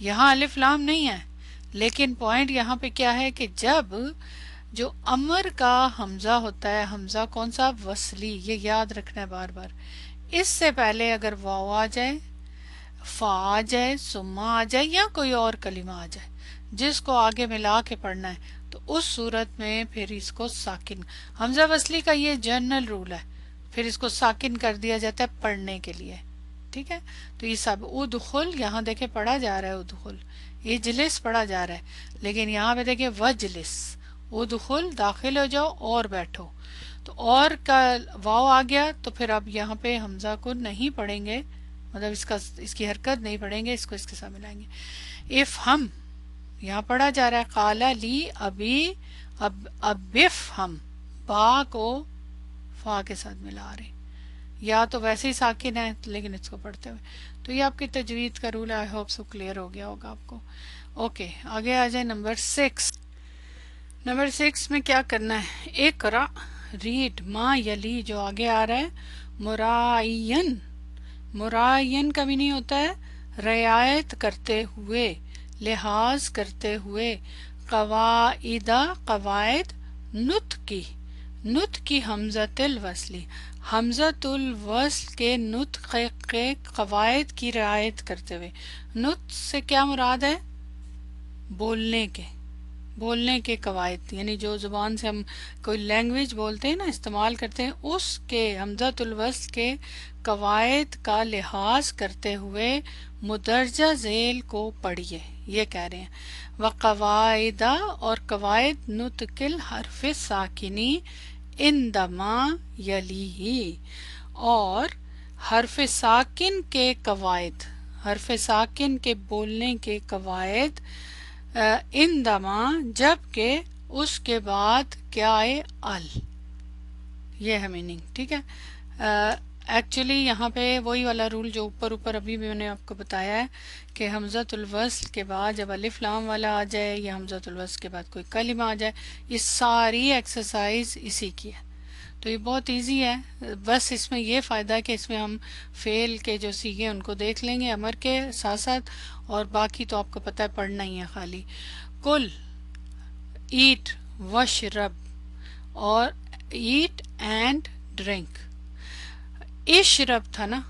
یہاں الف لام نہیں ہے. لیکن پوائنٹ یہاں پہ کیا ہے کہ جب جو امر کا حمزہ ہوتا ہے، حمزہ کون سا؟ وصلی، یہ یاد رکھنا ہے بار بار. اس سے پہلے اگر واو آ جائے، فا آ جائے، سما آ جائے، یا کوئی اور کلمہ آ جائے جس کو آگے ملا کے پڑھنا ہے، تو اس صورت میں پھر اس کو ساکن، حمزہ وصلی کا یہ جنرل رول ہے، پھر اس کو ساکن کر دیا جاتا ہے پڑھنے کے لیے، ٹھیک ہے. تو یہ سب ادخل، یہاں دیکھیں پڑھا جا رہا ہے ادخل، یہ جلس پڑھا جا رہا ہے، لیکن یہاں پہ دیکھیں وجلس، ادخل داخل ہو جاؤ اور بیٹھو. تو اور کا واو آ گیا، تو پھر اب یہاں پہ حمزہ کو نہیں پڑھیں گے، مطلب اس کی حرکت نہیں پڑھیں گے، اس کو اس کے ساتھ ملائیں گے. افہم، یہاں پڑھا جا رہا ہے قالا لی ابی، اب افہم، با کو فا کے ساتھ ملا رہے، یا تو ویسے ہی ساکن ہے لیکن اس کو پڑھتے ہوئے. تو یہ آپ کی تجوید کا رول ہے، آئی ہوپ سو کلیئر ہو گیا ہوگا آپ کو. اوکے آگے آ جائیں نمبر 6. نمبر 6 میں کیا کرنا ہے؟ اقرا، ریڈ، ما یلی جو آگے آ رہا ہے، مرائین، مرائین کا بھی نہیں ہوتا ہے رعایت کرتے ہوئے، لحاظ کرتے ہوئے، قواعدہ قواعد، نطق کی حمزۃ الوصلی، حمزۃ الوصل کے نطق کے قواعد کی رعایت کرتے ہوئے۔ نطق سے کیا مراد ہے؟ بولنے کے قواعد، یعنی جو زبان سے ہم کوئی لینگویج بولتے ہیں نا، استعمال کرتے ہیں، اس کے حمزۃ الوصل کے قواعد کا لحاظ کرتے ہوئے مدرجہ ذیل کو پڑھیے، یہ کہہ رہے ہیں۔ وقواعدہ اور قواعد نطق الحرف ساکنی عندما یلیہ، اور حرف ساکن کے قواعد، حرف ساکن کے بولنے کے قواعد عندما، جب کہ اس کے بعد کیا ہے؟ ال، یہ ہے میننگ، ٹھیک ہے۔ ایکچولی یہاں پہ وہی والا رول جو اوپر ابھی بھی میں نے آپ کو بتایا ہے کہ حمزۃ الوصل کے بعد جب الف لام والا آ جائے یا حمزۃ الوصل کے بعد کوئی کلمہ آ جائے، یہ ساری ایکسرسائز اسی کی ہے۔ تو یہ بہت ایزی ہے، بس اس میں یہ فائدہ ہے کہ اس میں ہم فعل کے جو سیغے ان کو دیکھ لیں گے امر کے ساتھ ساتھ، اور باقی تو آپ کو پتہ ہے پڑھنا ہی ہے خالی۔ کل، ایٹ، وشرب، اور ایٹ اینڈ ڈرنک۔ اشرب تھا نا،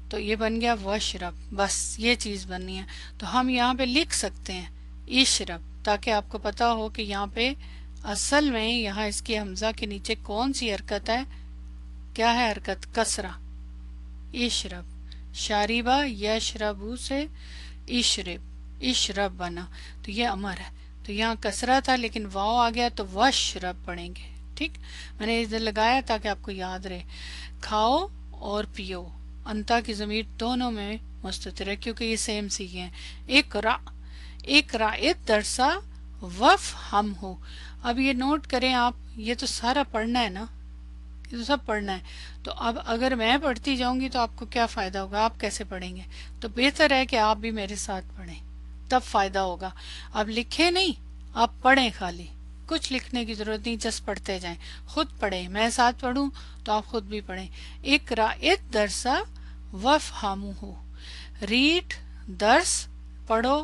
تو یہ بن گیا وشرب، بس یہ چیز بننی ہے۔ تو ہم یہاں پہ لکھ سکتے ہیں اشرب، تاکہ آپ کو پتا ہو کہ یہاں پہ اصل میں یہاں اس کی حمزہ کے نیچے کون سی حرکت ہے؟ کیا ہے حرکت؟ کسرہ۔ اشرب، شاربہ یشربو سے اشرب بنا، تو یہ امر ہے، تو یہاں کسرہ تھا لیکن واو آ گیا تو وشرب پڑھیں گے، ٹھیک۔ میں نے ادھر لگایا تاکہ آپ کو یاد رہے۔ کھاؤ اور پیو، انتا کی ضمیر دونوں میں مستتر ہے کیونکہ یہ سیم سیغے ہیں۔ اقرا، اقرا الدرسا وافہمہ۔ اب یہ نوٹ کریں آپ، یہ تو سارا پڑھنا ہے نا، یہ تو سب پڑھنا ہے۔ تو اب اگر میں پڑھتی جاؤں گی تو آپ کو کیا فائدہ ہوگا؟ آپ کیسے پڑھیں گے؟ تو بہتر ہے کہ آپ بھی میرے ساتھ پڑھیں، تب فائدہ ہوگا۔ اب لکھیں نہیں، آپ پڑھیں، خالی کچھ لکھنے کی ضرورت نہیں، جس پڑھتے جائیں، خود پڑھیں، میں ساتھ پڑھوں تو آپ خود بھی پڑھیں۔ اقرا الدرس وافہمہ، ریڈ درس، پڑھو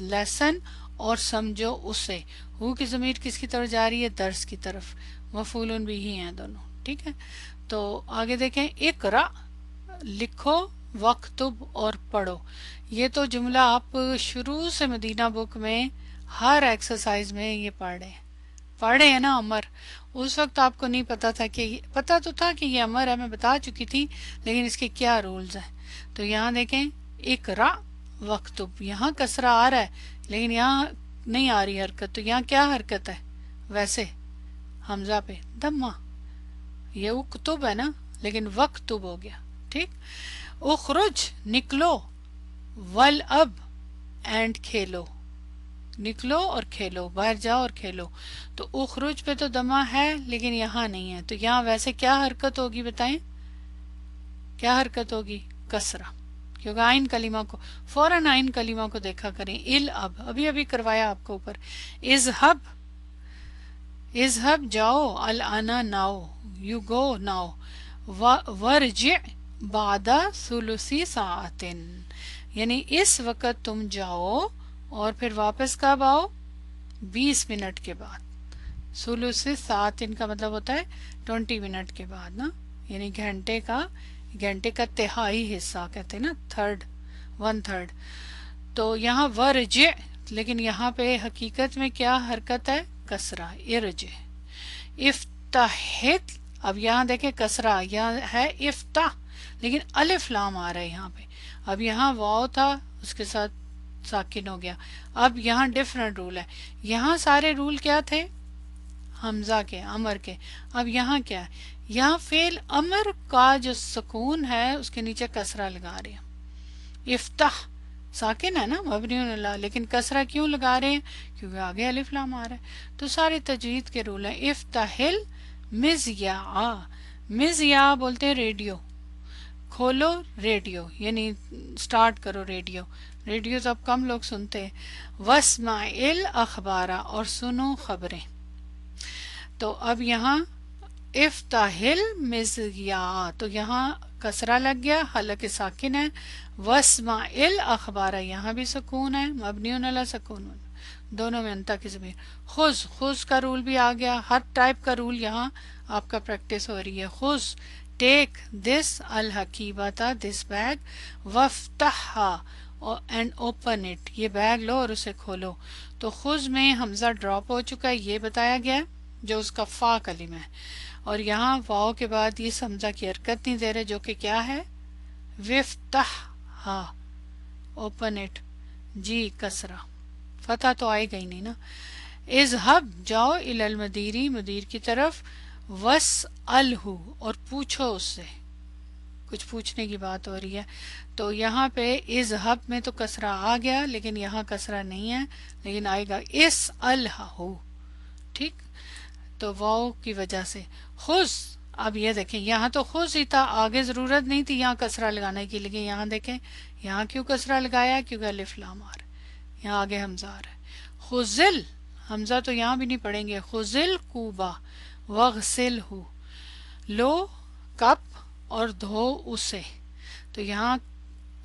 لیسن اور سمجھو اسے۔ ہو کی ضمیر کس کی طرف جا رہی ہے؟ درس کی طرف، مفعول بھی ہی ہیں دونوں، ٹھیک ہے۔ تو آگے دیکھیں، اقرا لکھو، وقتب اور پڑھو۔ یہ تو جملہ آپ شروع سے مدینہ بک میں ہر ایکسرسائز میں یہ پڑھے ہیں نا امر۔ اس وقت آپ کو نہیں پتا تھا کہ پتا تو تھا کہ یہ امر ہے، میں بتا چکی تھی، لیکن اس کے کیا رولز ہیں۔ تو یہاں دیکھیں، اقرا وقتب، یہاں کسرہ آ رہا ہے لیکن یہاں نہیں آ رہی حرکت، تو یہاں کیا حرکت ہے؟ ویسے حمزہ پہ دمہ، یہ اکتب ہے نا لیکن وقتب ہو گیا، ٹھیک۔ اخرج نکلو، والاب اینڈ کھیلو، نکلو اور کھیلو، باہر جاؤ اور کھیلو۔ تو اخرج پہ تو دمہ ہے لیکن یہاں نہیں ہے، تو یہاں ویسے کیا حرکت ہوگی؟ بتائیں کیا حرکت ہوگی؟ کسرہ، کیونکہ آئین کلمہ کو فوراً آئین کلمہ کو دیکھا کریں۔ الاب ابھی کروایا آپ کو اوپر۔ اذهب، اذهب جاؤ، الانا ناؤ، یو گو ناؤ، ورجع بعد ثلث ساعت، یعنی اس وقت تم جاؤ اور پھر واپس کب آؤ؟ 20 منٹ کے بعد۔ ثلث ساعت کا مطلب ہوتا ہے 20 منٹ کے بعد نا، یعنی گھنٹے کا تہائی حصہ کہتے ہیں نا، تھرڈ، 1/3۔ تو یہاں ورجع، لیکن یہاں پہ حقیقت میں کیا حرکت ہے؟ کسرہ، ارجع۔ افتحت، اب یہاں دیکھیں کسرہ، یہاں ہے افتح لیکن الف لام آ رہا ہے یہاں پہ۔ اب یہاں واو تھا، اس کے ساتھ ساکن ہو گیا۔ اب یہاں ڈیفرنٹ رول ہے، یہاں سارے رول کیا تھے؟ حمزہ کے، امر کے۔ اب یہاں کیا ہے؟ یہاں فعل امر کا جو سکون ہے اس کے نیچے کسرہ لگا رہے ہیں۔ افتح ساکن ہے نا، مبنی اللہ، لیکن کسرہ کیوں لگا رہے ہیں؟ کیونکہ آگے الف لام آ رہا ہے۔ تو سارے تجوید کے رول ہیں۔ افتحل مذیاع، مذیاع بولتے ہیں ریڈیو، کھولو ریڈیو یعنی سٹارٹ کرو ریڈیو، ریڈیو تو اب کم لوگ سنتے ہیں۔ واسمع الاخبار، اور سنو خبریں۔ تو اب یہاں افتح المذیاع، تو یہاں کسرہ لگ گیا، حالانکہ ساکن ہے. واسمع الاخبار، یہاں بھی سکون ہے، مبنی علی سکون، دونوں میں انتا کی ضمیر. خذ کا رول بھی آ گیا، ہر ٹائپ کا رول یہاں آپ کا پریکٹس ہو رہی ہے. خذ ٹیک دس الحقیبتا دس بیگ، وفتحا اینڈ اوپن اٹ، یہ بیگ لو اور اسے کھولو. تو خذ میں حمزہ ڈراپ ہو چکا ہے، یہ بتایا گیا جو اس کا فا کلمہ ہے، اور یہاں واو کے بعد اس حمزہ کی حرکت نہیں دے رہے جو کہ کیا ہے، وفتحا، اوپن اٹ. جی کسرہ، فتح تو آئے گا ہی نہیں نا. اذهب جاؤ الی المدیری، مدیر کی طرف. واسألہ، اور پوچھو اس سے، کچھ پوچھنے کی بات ہو رہی ہے. تو یہاں پہ اذهب میں تو کسرہ آ گیا، لیکن یہاں کسرہ نہیں ہے، لیکن آئے گا اسألہ. ٹھیک، تو واو کی وجہ سے. خذ، اب یہ دیکھیں یہاں تو خذ ہی تھا، آگے ضرورت نہیں تھی یہاں کسرہ لگانے کی، لیکن یہاں دیکھیں یہاں کیوں کسرہ لگایا، کیونکہ الف لام آ رہا ہے، یہاں آگے حمزہ آ رہا ہے. خذل، حمزہ تو یہاں بھی نہیں پڑھیں گے. خذل کوبا واغسلہ، لو کپ اور دھو اسے. تو یہاں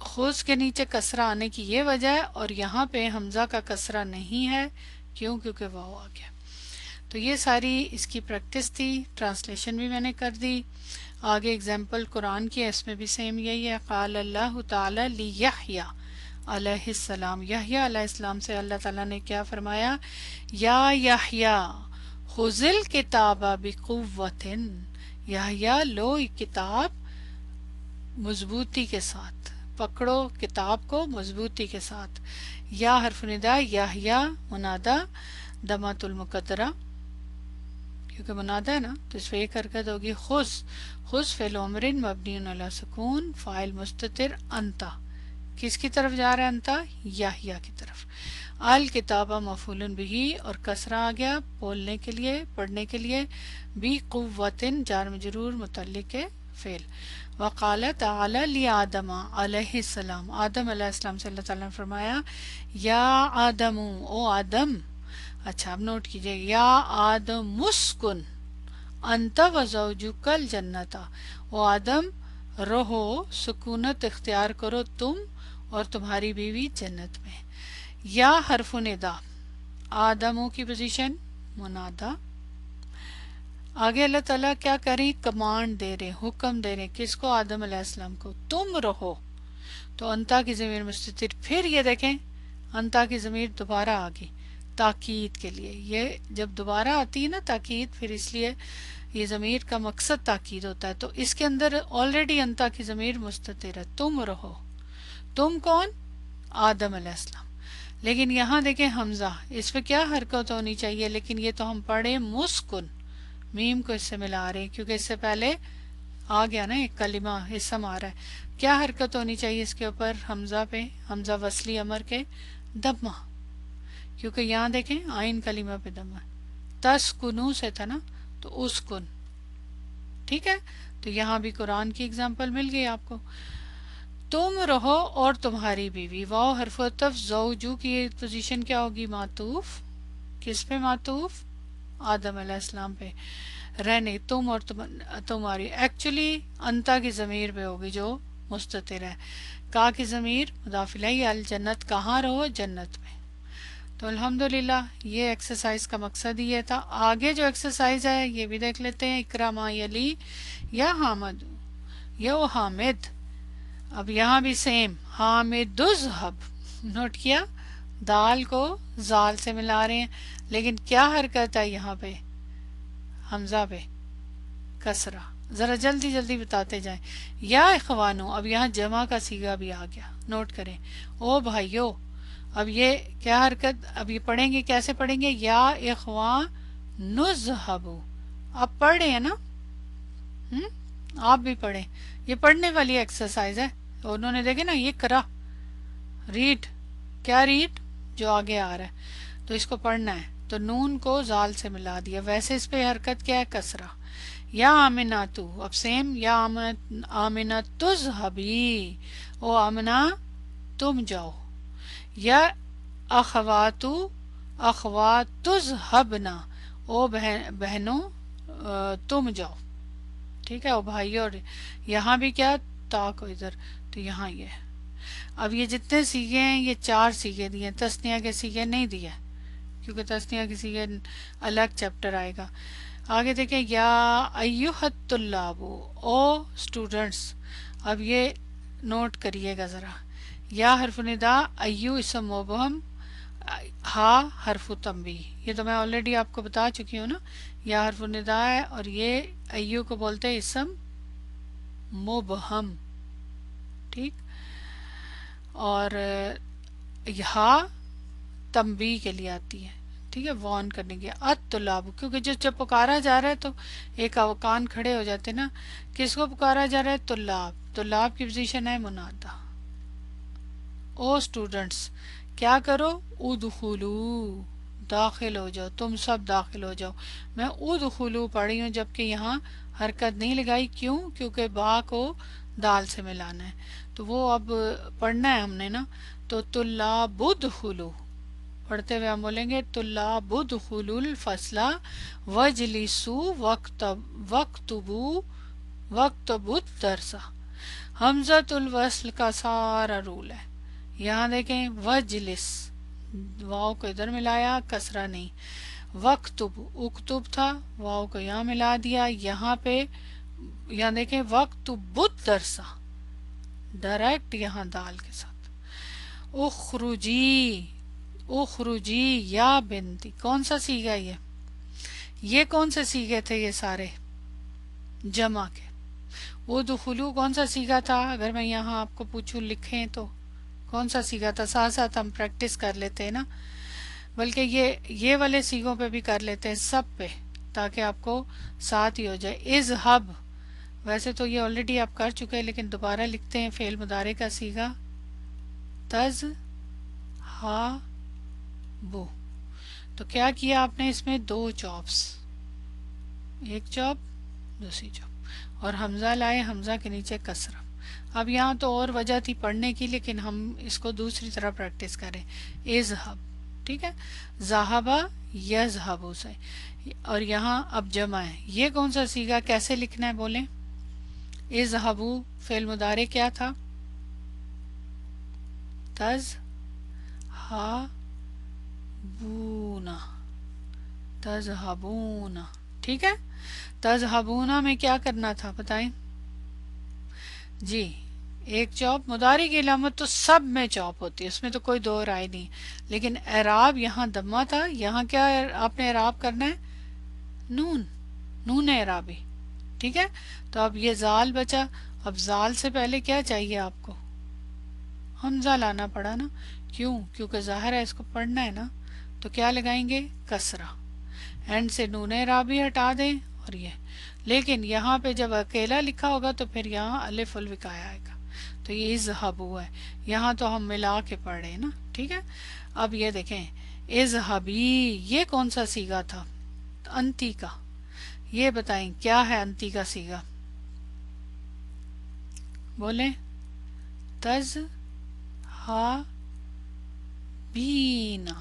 خذ کے نیچے کسرہ آنے کی یہ وجہ ہے، اور یہاں پہ حمزہ کا کسرہ نہیں ہے، کیوں؟ کیونکہ واو آ گیا. تو یہ ساری اس کی پریکٹس تھی، ٹرانسلیشن بھی میں نے کر دی. آگے اگزامپل قرآن کی ہے، اس میں بھی سیم یہی ہے. قال اللہ تعالی لیحییٰ علیہ السلام، یحییٰ علیہ السلام سے اللہ تعالیٰ نے کیا فرمایا، یا یحییٰ خذ الکتاب بقوۃ، یحییٰ لو کتاب مضبوطی کے ساتھ، پکڑو کتاب کو مضبوطی کے ساتھ. یا حرف ندا، یحییٰ منادہ، دمۃ المقدرہ کیونکہ منادہ ہے نا تو اس پہ ایک حرکت ہوگی. خذ فعل امر مبنی علی سکون، فاعل مستتر انتا، کس کی طرف جا رہا ہے انتا، یحییٰ کی طرف. الکتاب مفعول بہ، اور کسرہ آ گیا بولنے کے لیے، پڑھنے کے لیے. بقوۃ جار مجرور متعلق فعل. وقال تعالی لآدم علیہ السلام، آدم علیہ السلام سے اللہ تعالیٰ نے فرمایا، یا آدم، او آدم. اچھا اب نوٹ کیجئے، یا آدم اسکن انت وزوجک الجنت، او آدم رہو، سکونت اختیار کرو تم اور تمہاری بیوی جنت میں. یا حرف ندا، آدموں کی پوزیشن منادہ. آگے اللہ تعالیٰ کیا کریں، کمانڈ دے رہے، حکم دے رہے، کس کو، آدم علیہ السلام کو، تم رہو. تو انتا کی ضمیر مستتر، پھر یہ دیکھیں انتا کی ضمیر دوبارہ آ گئی تاکید کے لیے. یہ جب دوبارہ آتی ہے نا تاکید، پھر اس لیے یہ ضمیر کا مقصد تاکید ہوتا ہے. تو اس کے اندر آلریڈی انتا کی ضمیر مستتر ہے، تم رہو. تم کون، آدم علیہ السلام. لیکن یہاں دیکھیں حمزہ، اس پہ کیا حرکت ہونی چاہیے، لیکن یہ تو ہم پڑھے مسکن، میم کو اس سے ملا رہے کیونکہ اس سے پہلے آ گیا نا ایک کلمہ، اسم آ رہا ہے. کیا حرکت ہونی چاہیے اس کے اوپر، حمزہ پہ، حمزہ وصلی امر کے دمہ، کیونکہ یہاں دیکھیں آئین کلمہ پہ دمہ، تسکنو سے تھا نا تو اسکن. ٹھیک ہے، تو یہاں بھی قرآن کی اگزامپل مل گئی آپ کو. تم رہو اور تمہاری بیوی. واو حرف عطف، زوجو کی پوزیشن کیا ہوگی، معطوف. کس پہ معطوف، آدم علیہ السلام پہ. رہنے، تم اور تمہاری، ایکچولی انتا کی ضمیر پہ ہوگی جو مستتر ہے. کا کی ضمیر مضاف الیہ، الجنت، کہاں رہو، جنت میں. تو الحمدللہ یہ ایکسرسائز کا مقصد ہی یہ تھا. آگے جو ایکسرسائز ہے یہ بھی دیکھ لیتے ہیں. اقرا ما یلی، یا حامد، یا حامد. اب یہاں بھی سیم، حامد اذهب، نوٹ کیا، دال کو زال سے ملا رہے ہیں، لیکن کیا حرکت ہے یہاں پہ، حمزہ پہ کسرہ. ذرا جلدی جلدی بتاتے جائیں. یا اخوانو، اب یہاں جمع کا صیغہ بھی آ گیا، نوٹ کریں، او بھائیو. اب یہ کیا حرکت، اب یہ پڑھیں گے کیسے پڑھیں گے، یا اخوان نذهب. آپ پڑھ رہے ہیں نا، آپ بھی پڑھیں، یہ پڑھنے والی ایکسرسائز ہے. انہوں نے دیکھے نا یہ کرا، ریڈ، کیا ریڈ، جو آگے آ رہا ہے تو اس کو پڑھنا ہے. تو نون کو زال سے ملا دیا، ویسے اس پہ حرکت کیا ہے، کسرہ. یا آمناتو، اب سیم، یا آمناتو اذهبی، او آمنہ تم جاؤ. یا اخواتو، اخواتو اذهبنا، او بہنوں تم جاؤ. ٹھیک ہے، او بھائی، اور یہاں بھی کیا، تا کو ادھر، تو یہاں یہ. اب یہ جتنے سیگے ہیں یہ 4 سیگے دیے، تسنیہ کے سیگے نہیں دیے کیونکہ تسنیہ کے سیگے الگ چیپٹر آئے گا. آگے دیکھیں، یا ایھا الطلاب، او اسٹوڈنٹس. اب یہ نوٹ کریے گا ذرا، یا حرف ندا، ایو اسم مبہم، ہا حرف تنبیہ. یہ تو میں آلریڈی آپ کو بتا چکی ہوں نا، یا حرف ندا ہے اور یہ ایو کو بولتے ہیں اسم مبہم. ٹھیک، اور ہا تنبیہ کے لیے آتی ہے، ٹھیک ہے، وارن کرنے کے. الطلاب، کیونکہ جب پکارا جا رہا ہے تو ایک کان کھڑے ہو جاتے نا. کس کو پکارا جا رہا ہے؟ طلاب. طلاب کی پوزیشن ہے منادا. او اسٹوڈنٹس، کیا کرو؟ ادخلو، داخل ہو جاؤ، تم سب داخل ہو جاؤ. میں ادخلو پڑھی ہوں جبکہ یہاں حرکت نہیں لگائی. کیوں؟ کیونکہ با کو دال سے ملانا ہے، تو وہ اب پڑھنا ہے ہم نے نا. تو طلاب ادخلو، پڑھتے ہوئے ہم بولیں گے طلاب ادخلوا الفصل واجلسوا واکتبوا الدرس. حمزۃ الوصل کا سارا رول ہے. یہاں دیکھیں، وجلس، واؤ کو ادھر ملایا، کسرہ نہیں. وقتب، اکتب تھا، واؤ کو یہاں ملا دیا. یہاں پہ یہاں دیکھیں وقتب الدرس، ڈائریکٹ یہاں دال کے ساتھ. اخرجی، اخرجی یا بنتی. کون سا سیگا یہ کون سے سیگے تھے؟ یہ سارے جمع کے. وہ دخلو کون سا سیگا تھا؟ اگر میں یہاں آپ کو پوچھوں لکھیں تو کون سا سیگا تھا؟ ساتھ ساتھ ہم پریکٹس کر لیتے ہیں نا، بلکہ یہ والے سیگوں پہ بھی کر لیتے ہیں سب پہ، تاکہ آپ کو ساتھ ہی ہو جائے. اذهب، ویسے تو یہ آلریڈی آپ کر چکے ہیں لیکن دوبارہ لکھتے ہیں. فعل مضارع کا سیگا تز ہا بو. تو کیا کیا آپ نے؟ اس میں 2 چاپس، ایک چاپ دوسری چاپ، اور حمزہ لائے، حمزہ کے نیچے کسرہ. اب یہاں تو اور وجہ تھی پڑھنے کی، لیکن ہم اس کو دوسری طرح پریکٹس کریں. اذهب، ٹھیک ہے، ذہبہ یذہبو سے. اور یہاں اب جمع ہے. یہ کون سا سیگا، کیسے لکھنا ہے بولیں؟ اذہبو فعل مضارع کیا تھا؟ تز ہا بونا، تذہبونا. ٹھیک ہے، تذہبونا میں کیا کرنا تھا بتائیں؟ جی، ایک چوپ. مضارع کی علامت تو سب میں چوپ ہوتی ہے، اس میں تو کوئی دو رائے نہیں. لیکن اعراب یہاں دمہ تھا، یہاں کیا آپ نے اعراب کرنا ہے؟ نون، نون اعرابی. ٹھیک ہے، تو اب یہ زال بچا. اب زال سے پہلے کیا چاہیے آپ کو؟ حمزہ لانا پڑا نا. کیوں؟ کیونکہ ظاہر ہے اس کو پڑھنا ہے نا. تو کیا لگائیں گے؟ کسرہ. اینڈ سے نون اعرابی ہٹا دیں اور یہ. لیکن یہاں پہ جب اکیلا لکھا ہوگا تو پھر یہاں الف الوقایا آئے گا. تو یہ اذہبو ہے، یہاں تو ہم ملا کے پڑھ رہے ہیں نا. ٹھیک ہے، اب یہ دیکھیں اذہبی، یہ کون سا سیگا تھا؟ انتی کا. یہ بتائیں کیا ہے انتی کا سیگا؟ بولیں. تز ہا بینا،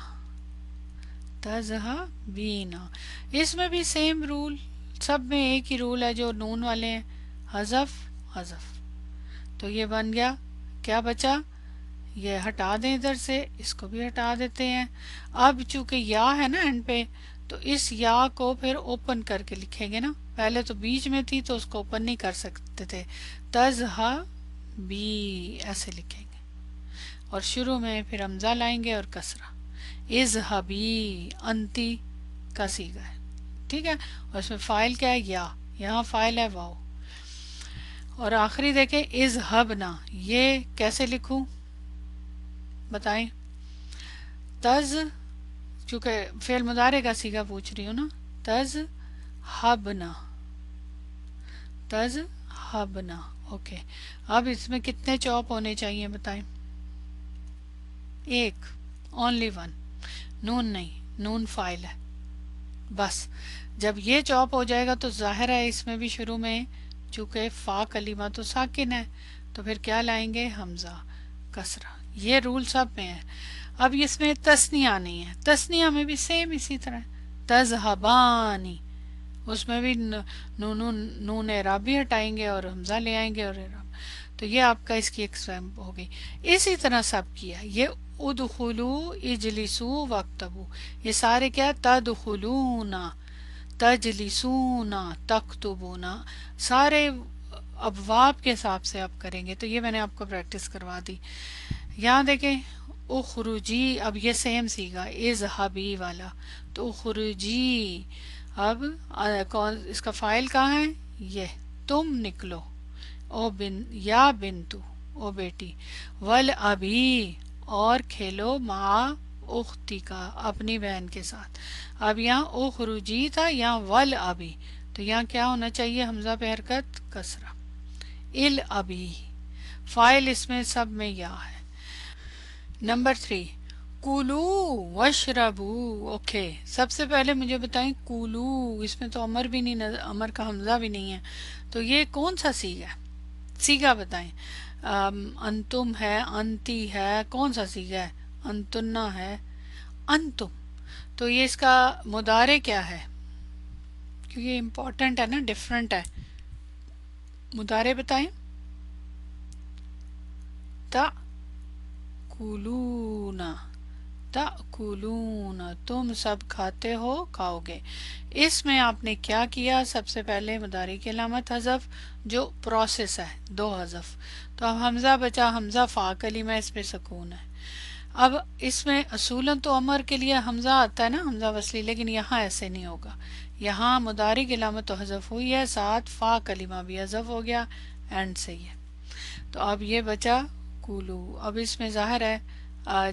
تزہا بینا. اس میں بھی سیم رول، سب میں ایک ہی رول ہے جو نون والے ہیں، حذف حذف. تو یہ بن گیا. کیا بچا؟ یہ ہٹا دیں ادھر سے، اس کو بھی ہٹا دیتے ہیں. اب چونکہ یا ہے نا اینڈ پہ، تو اس یا کو پھر اوپن کر کے لکھیں گے نا. پہلے تو بیچ میں تھی تو اس کو اوپن نہیں کر سکتے تھے. تزہا بی ایسے لکھیں گے، اور شروع میں پھر حمزہ لائیں گے اور کسرہ. اذہبی انتی کا سیگا ہے. ٹھیک ہے، اور اس میں فاعل کیا ہے؟ یا. یہاں فاعل ہے واو. اور آخری دیکھیں اذہبنا، یہ کیسے لکھوں بتائیں؟ تز، چونکہ فعل مضارع کا سیگا پوچھ رہی ہوں نا. تز ہبنا، تز ہبنا. اوکے، اب اس میں کتنے چوپ ہونے چاہیے بتائیں؟ ایک، اونلی ون. نون نہیں، نون فاعل ہے بس. جب یہ چوپ ہو جائے گا تو ظاہر ہے اس میں بھی شروع میں چونکہ فا کلمہ تو ساکن ہے، تو پھر کیا لائیں گے؟ حمزہ کسرہ. یہ رول سب میں ہے. اب اس میں تثنیہ نہیں ہے، تثنیہ میں بھی سیم اسی طرح. تذہبانی، اس میں بھی نون اعراب بھی ہٹائیں گے اور حمزہ لے آئیں گے اور اعراب. تو یہ آپ کا اس کی ایکسپلین ہو گئی. اسی طرح سب کیا یہ ادخلو اجلسو وقتبو، یہ سارے کیا تدخلون تجلسون تکتبون، سارے ابواب کے حساب سے آپ کریں گے. تو یہ میں نے آپ کو پریکٹس کروا دی. یہاں دیکھیں اخرجی، اب یہ سیم سیگا اذهبی والا، تو اخرجی اب کون اس کا فائل کہاں ہے؟ یہ تم نکلو، او بن یا بنتو او بیٹی، ول ابھی اور کھیلو مع اختی کا اپنی بہن کے ساتھ. اب یہاں اخرجی تھا، یہاں ول ابھی، تو یہاں کیا ہونا چاہیے؟ حمزہ پہ حرکت کسرہ. ال ابھی فائل اس میں سب میں یا ہے. نمبر 3 کولو وشربو. اوکے سب سے پہلے مجھے بتائیں کولو، اس میں تو امر بھی نہیں، امر کا حمزہ بھی نہیں ہے، تو یہ کون سا سیگا ہے؟ سیگا بتائیں. انتم ہے، انتی ہے، کون سا سیگا ہے؟ انتنا ہے، انتم. تو یہ اس کا مضارع کیا ہے؟ کیونکہ یہ امپورٹنٹ ہے نا، ڈفرنٹ ہے. مضارع بتائیں. تأکلون، تأکلون تم سب کھاتے ہو، کھاؤ گے. اس میں آپ نے کیا کیا؟ سب سے پہلے مضارع کی علامت حذف، جو پروسیس ہے، 2 حذف. تو اب حمزہ بچا، حمزہ فا کلمہ، اس پہ سکون ہے. اب اس میں اصولاً تو امر کے لیے حمزہ آتا ہے نا، حمزہ وصلی، لیکن یہاں ایسے نہیں ہوگا. یہاں مضارع کی علامت تو حذف ہوئی ہے، ساتھ فا کلمہ بھی حذف ہو گیا، اینڈ سے ہی ہے. تو اب یہ بچا کولو. اب اس میں ظاہر ہے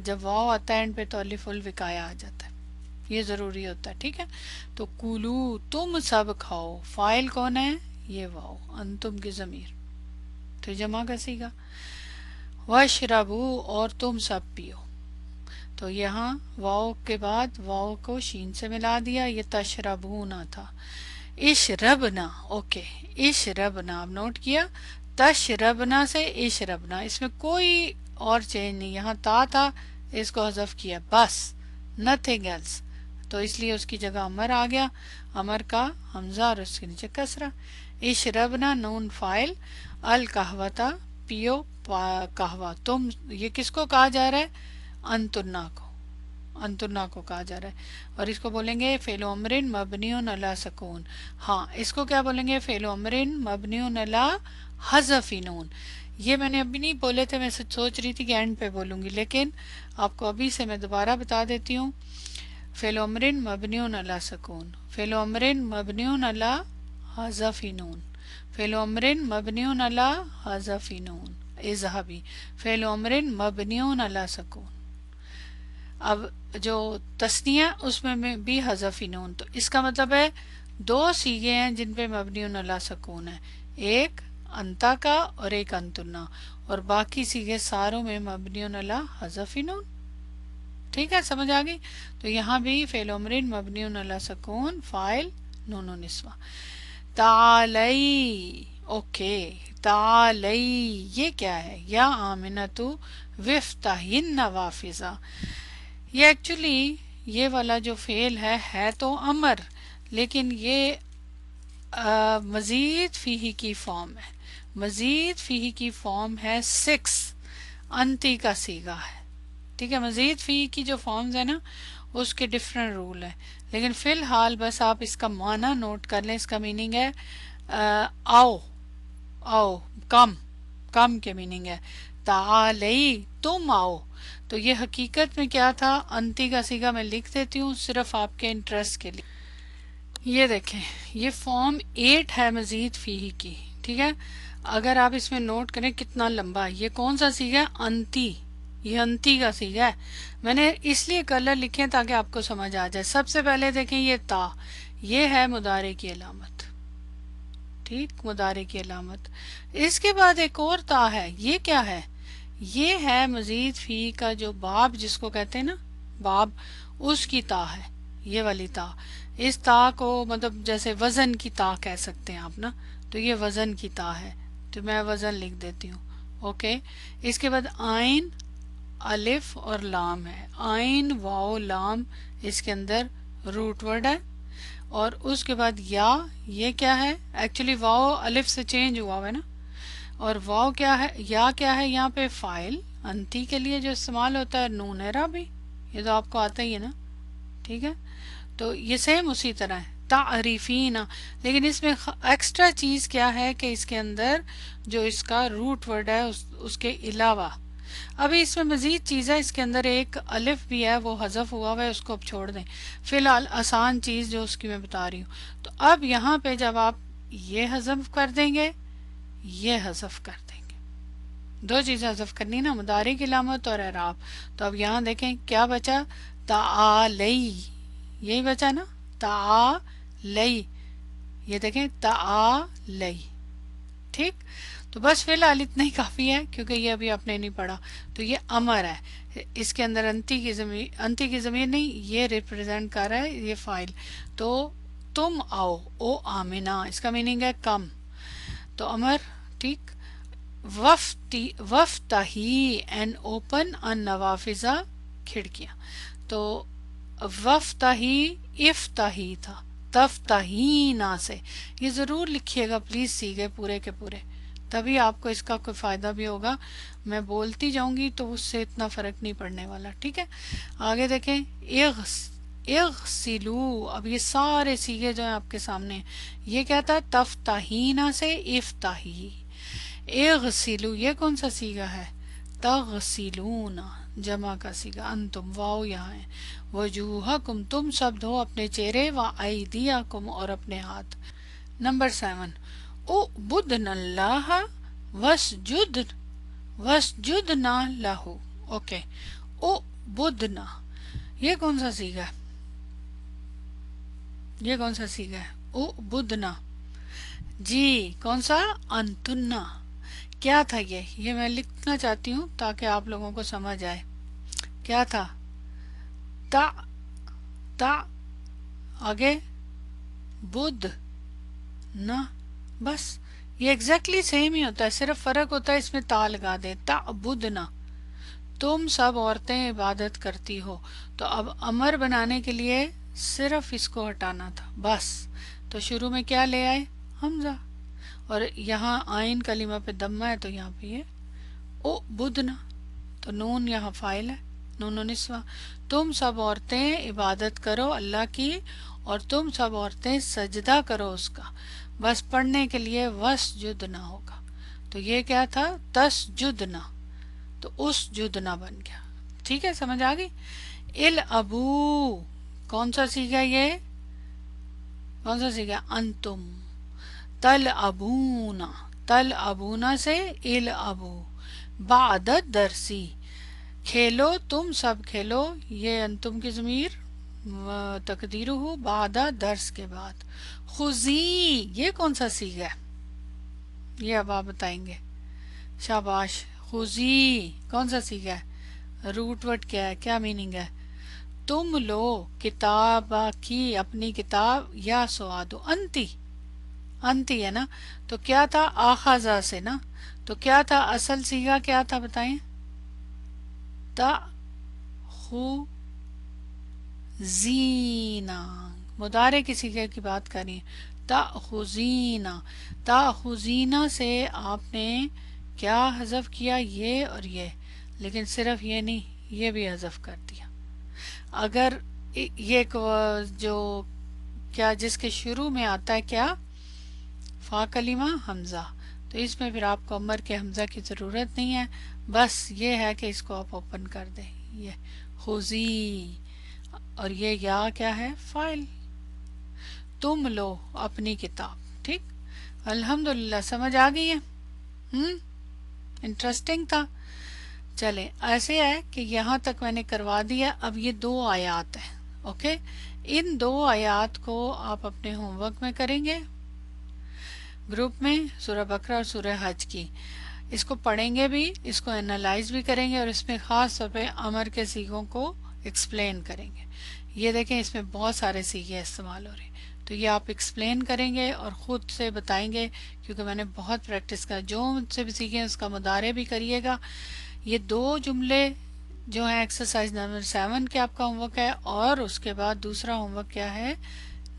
جب واو آتا ہے اینڈ پہ تو الف الوقایا آ جاتا ہے، یہ ضروری ہوتا ہے. ٹھیک ہے، تو کولو تم سب کھاؤ، فائل کون ہے؟ یہ واو، انتم کی ضمیر، تو جمع کا سیگا. واشربو اور تم سب پیو. تو یہاں واو کے بعد واو کو شین سے ملا دیا، یہ تشربونا تھا. اشربنا، اوکے اشربنا، اب نوٹ کیا، تشربنا سے اشربنا، اس میں کوئی اور چینج نہیں. یہاں تا تھا، اس کو حذف کیا بس، نتھنگ ایلس. تو اس لیے اس کی جگہ امر آ گیا، امر کا حمزہ اور اس کے نیچے کسرہ. اشربنا نون فائل، القہوتا پیو قہوہ. تم یہ کس کو کہا جا رہا ہے؟ انتنا کو، انتنا کو کہا جا رہا ہے. اور اس کو بولیں گے فعل امرن مبنی علی سکون. ہاں اس کو کیا بولیں گے؟ فعل امرن مبنی علی حذف نون. یہ میں نے ابھی نہیں بولے تھے، میں سوچ رہی تھی کہ اینڈ پہ بولوں گی، لیکن آپ کو ابھی سے میں دوبارہ بتا دیتی ہوں. فعل امرن مبنی علی سکون، فعل امرن مبنی علی حذف نون، فعل امرن مبنی علی حذف نون. اذهبی فعل امرن مبنی علی سکون. اب جو تثنیہ اس میں بھی حذف نون، تو اس کا مطلب ہے 2 سیغے ہیں جن پہ مبنی علی سکون ہے، ایک انتا کا اور ایک انتنا، اور باقی سیغے ساروں میں مبنی علی حذف نون. ٹھیک ہے، سمجھ آ گئی. تو یہاں بھی فعل امرن مبنی علی سکون، فاعل نون نسوہ. تعالی، اوکے تعالی یہ کیا ہے؟ یا آمنتو وفتحی النوافذ. یہ ایکچولی یہ والا جو فعل ہے تو امر، لیکن یہ مزید فیہ کی فارم ہے. مزید فیہ کی فارم ہے 6، انتی کا سیغہ ہے. ٹھیک ہے، مزید فیہ کی جو فارمز ہیں نا اس کے ڈفرنٹ رول ہیں، لیکن فی الحال بس آپ اس کا معنی نوٹ کر لیں. اس کا میننگ ہے آؤ، آؤ، کم، کم کے میننگ ہے. تعالی تم آؤ. تو یہ حقیقت میں کیا تھا؟ انتی کا سیغہ میں لکھ دیتی ہوں صرف آپ کے انٹرسٹ کے لیے. یہ دیکھیں، یہ فارم 8 ہے مزید فیہ کی. ٹھیک ہے، اگر آپ اس میں نوٹ کریں کتنا لمبا ہے. یہ کون سا سیغہ ہے؟ انتی، یہ انتی کا سیغہ ہے. میں نے اس لیے کلر لکھے تاکہ آپ کو سمجھ آ جائے. سب سے پہلے دیکھیں یہ تا، یہ ہے مضارع کی علامت. ٹھیک، مضارع کی علامت. اس کے بعد ایک اور تا ہے، یہ کیا ہے؟ یہ ہے مزید فی کا جو باب جس کو کہتے ہیں نا، باب، اس کی تا ہے، یہ والی تا. اس تا کو مطلب جیسے وزن کی تا کہہ سکتے ہیں آپ نا، تو یہ وزن کی تا ہے. تو میں وزن لکھ دیتی ہوں. اوکے، اس کے بعد آئین، الف اور لام ہے. آئین واو لام اس کے اندر روٹ ورڈ ہے. اور اس کے بعد یا، یہ کیا ہے؟ ایکچولی واو الف سے چینج ہوا ہے نا، اور واو کیا ہے، یا کیا ہے یہاں پہ؟ فائل انتی کے لیے جو استعمال ہوتا ہے، نون اعرابی، یہ تو آپ کو آتا ہی ہے نا، ٹھیک ہے؟ تو یہ سیم اسی طرح ہے تعریفین، لیکن اس میں ایکسٹرا چیز کیا ہے کہ اس کے اندر جو اس کا روٹ ورڈ ہے اس کے علاوہ ابھی اس میں مزید چیز ہے، اس کے اندر ایک الف بھی ہے، وہ حذف ہوا ہوا ہے، اس کو اب چھوڑ دیں، فی الحال آسان چیز جو اس کی میں بتا رہی ہوں۔ تو اب یہاں پہ جب آپ یہ حذف کر دیں گے، یہ حذف کر دیں گے، دو چیزیں حذف کرنی نا، مضارع کی علامت اور اعراب۔ تو اب یہاں دیکھیں کیا بچا؟ تعالی، یہی بچا نا، تعالی، یہ دیکھیں تعالی، ٹھیک؟ تو بس فی الحال اتنا ہی کافی ہے، کیونکہ یہ ابھی آپ نے نہیں پڑھا۔ تو یہ امر ہے، اس کے اندر انتی کی ضمیر نہیں، یہ ریپرزینٹ کر رہا ہے یہ فائل۔ تو تم آؤ، او آمنہ، اس کا میننگ ہے کم، تو امر، ٹھیک؟ وفتحی اینڈ اوپن ان نوافذہ، کھڑکیاں، تو وفتحی افتحی تھا، تفتحینا سے، یہ ضرور لکھیے گا پلیز سیگے پورے کے پورے، تبھی آپ کو اس کا کوئی فائدہ بھی ہوگا۔ میں بولتی جاؤں گی تو اس سے اتنا فرق نہیں پڑنے والا، ٹھیک ہے؟ آگے دیکھیں، اغسلو، اب یہ سارے سیگے جو ہیں آپ کے سامنے، یہ کیا تھا؟ تفتحینا سے افتحی، اغسلو یہ کون سا سیگا ہے؟ تغسلون، جمع کا سیگا، انتم واو یہاں ہے، وجوہکم تم سب دھو اپنے چہرے، وایدیکم اور اپنے ہاتھ۔ نمبر 7، اعبدن اللہ واسجدنا لہو، اوکے، اعبدنا، یہ کون سا سیگا ہے؟ یہ کون سا سیگا ہے؟ اعبدنا، جی کون سا؟ انتنا، کیا تھا یہ میں لکھنا چاہتی ہوں تاکہ آپ لوگوں کو سمجھ آئے، کیا تھا؟ تا، تا، آگے بدھ نا، بس یہ ایگزیکٹلی سیم ہی ہوتا ہے، صرف فرق ہوتا ہے اس میں تا لگا دیں، تعبدنا، تم سب عورتیں عبادت کرتی ہو۔ تو اب امر بنانے کے لیے صرف اس کو ہٹانا تھا بس، تو شروع میں کیا لے آئے؟ حمزہ، اور یہاں آئین کلمہ پہ دمہ ہے تو یہاں پہ یہ او بدنا، تو نون یہاں فائل ہے، نون و نسوہ، تم سب عورتیں عبادت کرو اللہ کی، اور تم سب عورتیں سجدہ کرو اس کا، بس پڑھنے کے لیے وسجدنا ہوگا، تو یہ کیا تھا؟ تسجدنا، تو اس جدنا بن گیا، ٹھیک ہے؟ سمجھ آ گئی؟ الابو، کون سا سیکھا؟ یہ کون سا سیکھا؟ انتم، تلعبونا، تلعبونا سے الابو، بعد درسی، کھیلو تم سب کھیلو، یہ انتم کی ضمیر تقدیرہ بعد درس کے بعد، خذی، یہ کون سا سیگا ہے؟ یہ اب آپ بتائیں گے، شاباش، خذی کون سا سیگا ہے؟ روٹ ورڈ کیا ہے؟ کیا میننگ ہے؟ تم لو کتاب کی، اپنی کتاب، یا سوادو، انتی، انتی ہے نا، تو کیا تھا؟ آخذہ سے نا، تو کیا تھا اصل سیگا؟ کیا تھا بتائیں؟ تا خو زینا، مضارع کی سیغے کی بات کریں، تاخذینا، تاخذینا سے آپ نے کیا حذف کیا؟ یہ اور یہ، لیکن صرف یہ نہیں، یہ بھی حذف کر دیا۔ اگر یہ جو کیا جس کے شروع میں آتا ہے کیا؟ فا کلمہ حمزہ، تو اس میں پھر آپ کو امر کے حمزہ کی ضرورت نہیں ہے، بس یہ ہے کہ اس کو آپ اوپن کر دیں، یہ خذی، اور یہ یا کیا ہے؟ فائل، تم لو اپنی کتاب، ٹھیک؟ الحمدللہ سمجھ آ گئی ہے؟ انٹرسٹنگ تھا؟ چلیں، ایسے ہے کہ یہاں تک میں نے کروا دیا، اب یہ 2 آیات ہیں، اوکے؟ ان 2 آیات کو آپ اپنے ہوم ورک میں کریں گے گروپ میں، سورہ بقرہ اور سورہ حج کی، اس کو پڑھیں گے بھی، اس کو انالائز بھی کریں گے، اور اس میں خاص طور پہ امر کے سیغوں کو ایکسپلین کریں گے۔ یہ دیکھیں اس میں بہت سارے سیغے استعمال ہو رہے ہیں، تو یہ آپ ایکسپلین کریں گے اور خود سے بتائیں گے، کیونکہ میں نے بہت پریکٹس کر، جو مجھ سے بھی سیکھیں اس کا مدارے بھی کریے گا۔ یہ 2 جملے جو ہیں ایکسرسائز نمبر 7 کے آپ کا ہوم ورک ہے، اور اس کے بعد دوسرا ہوم ورک کیا ہے؟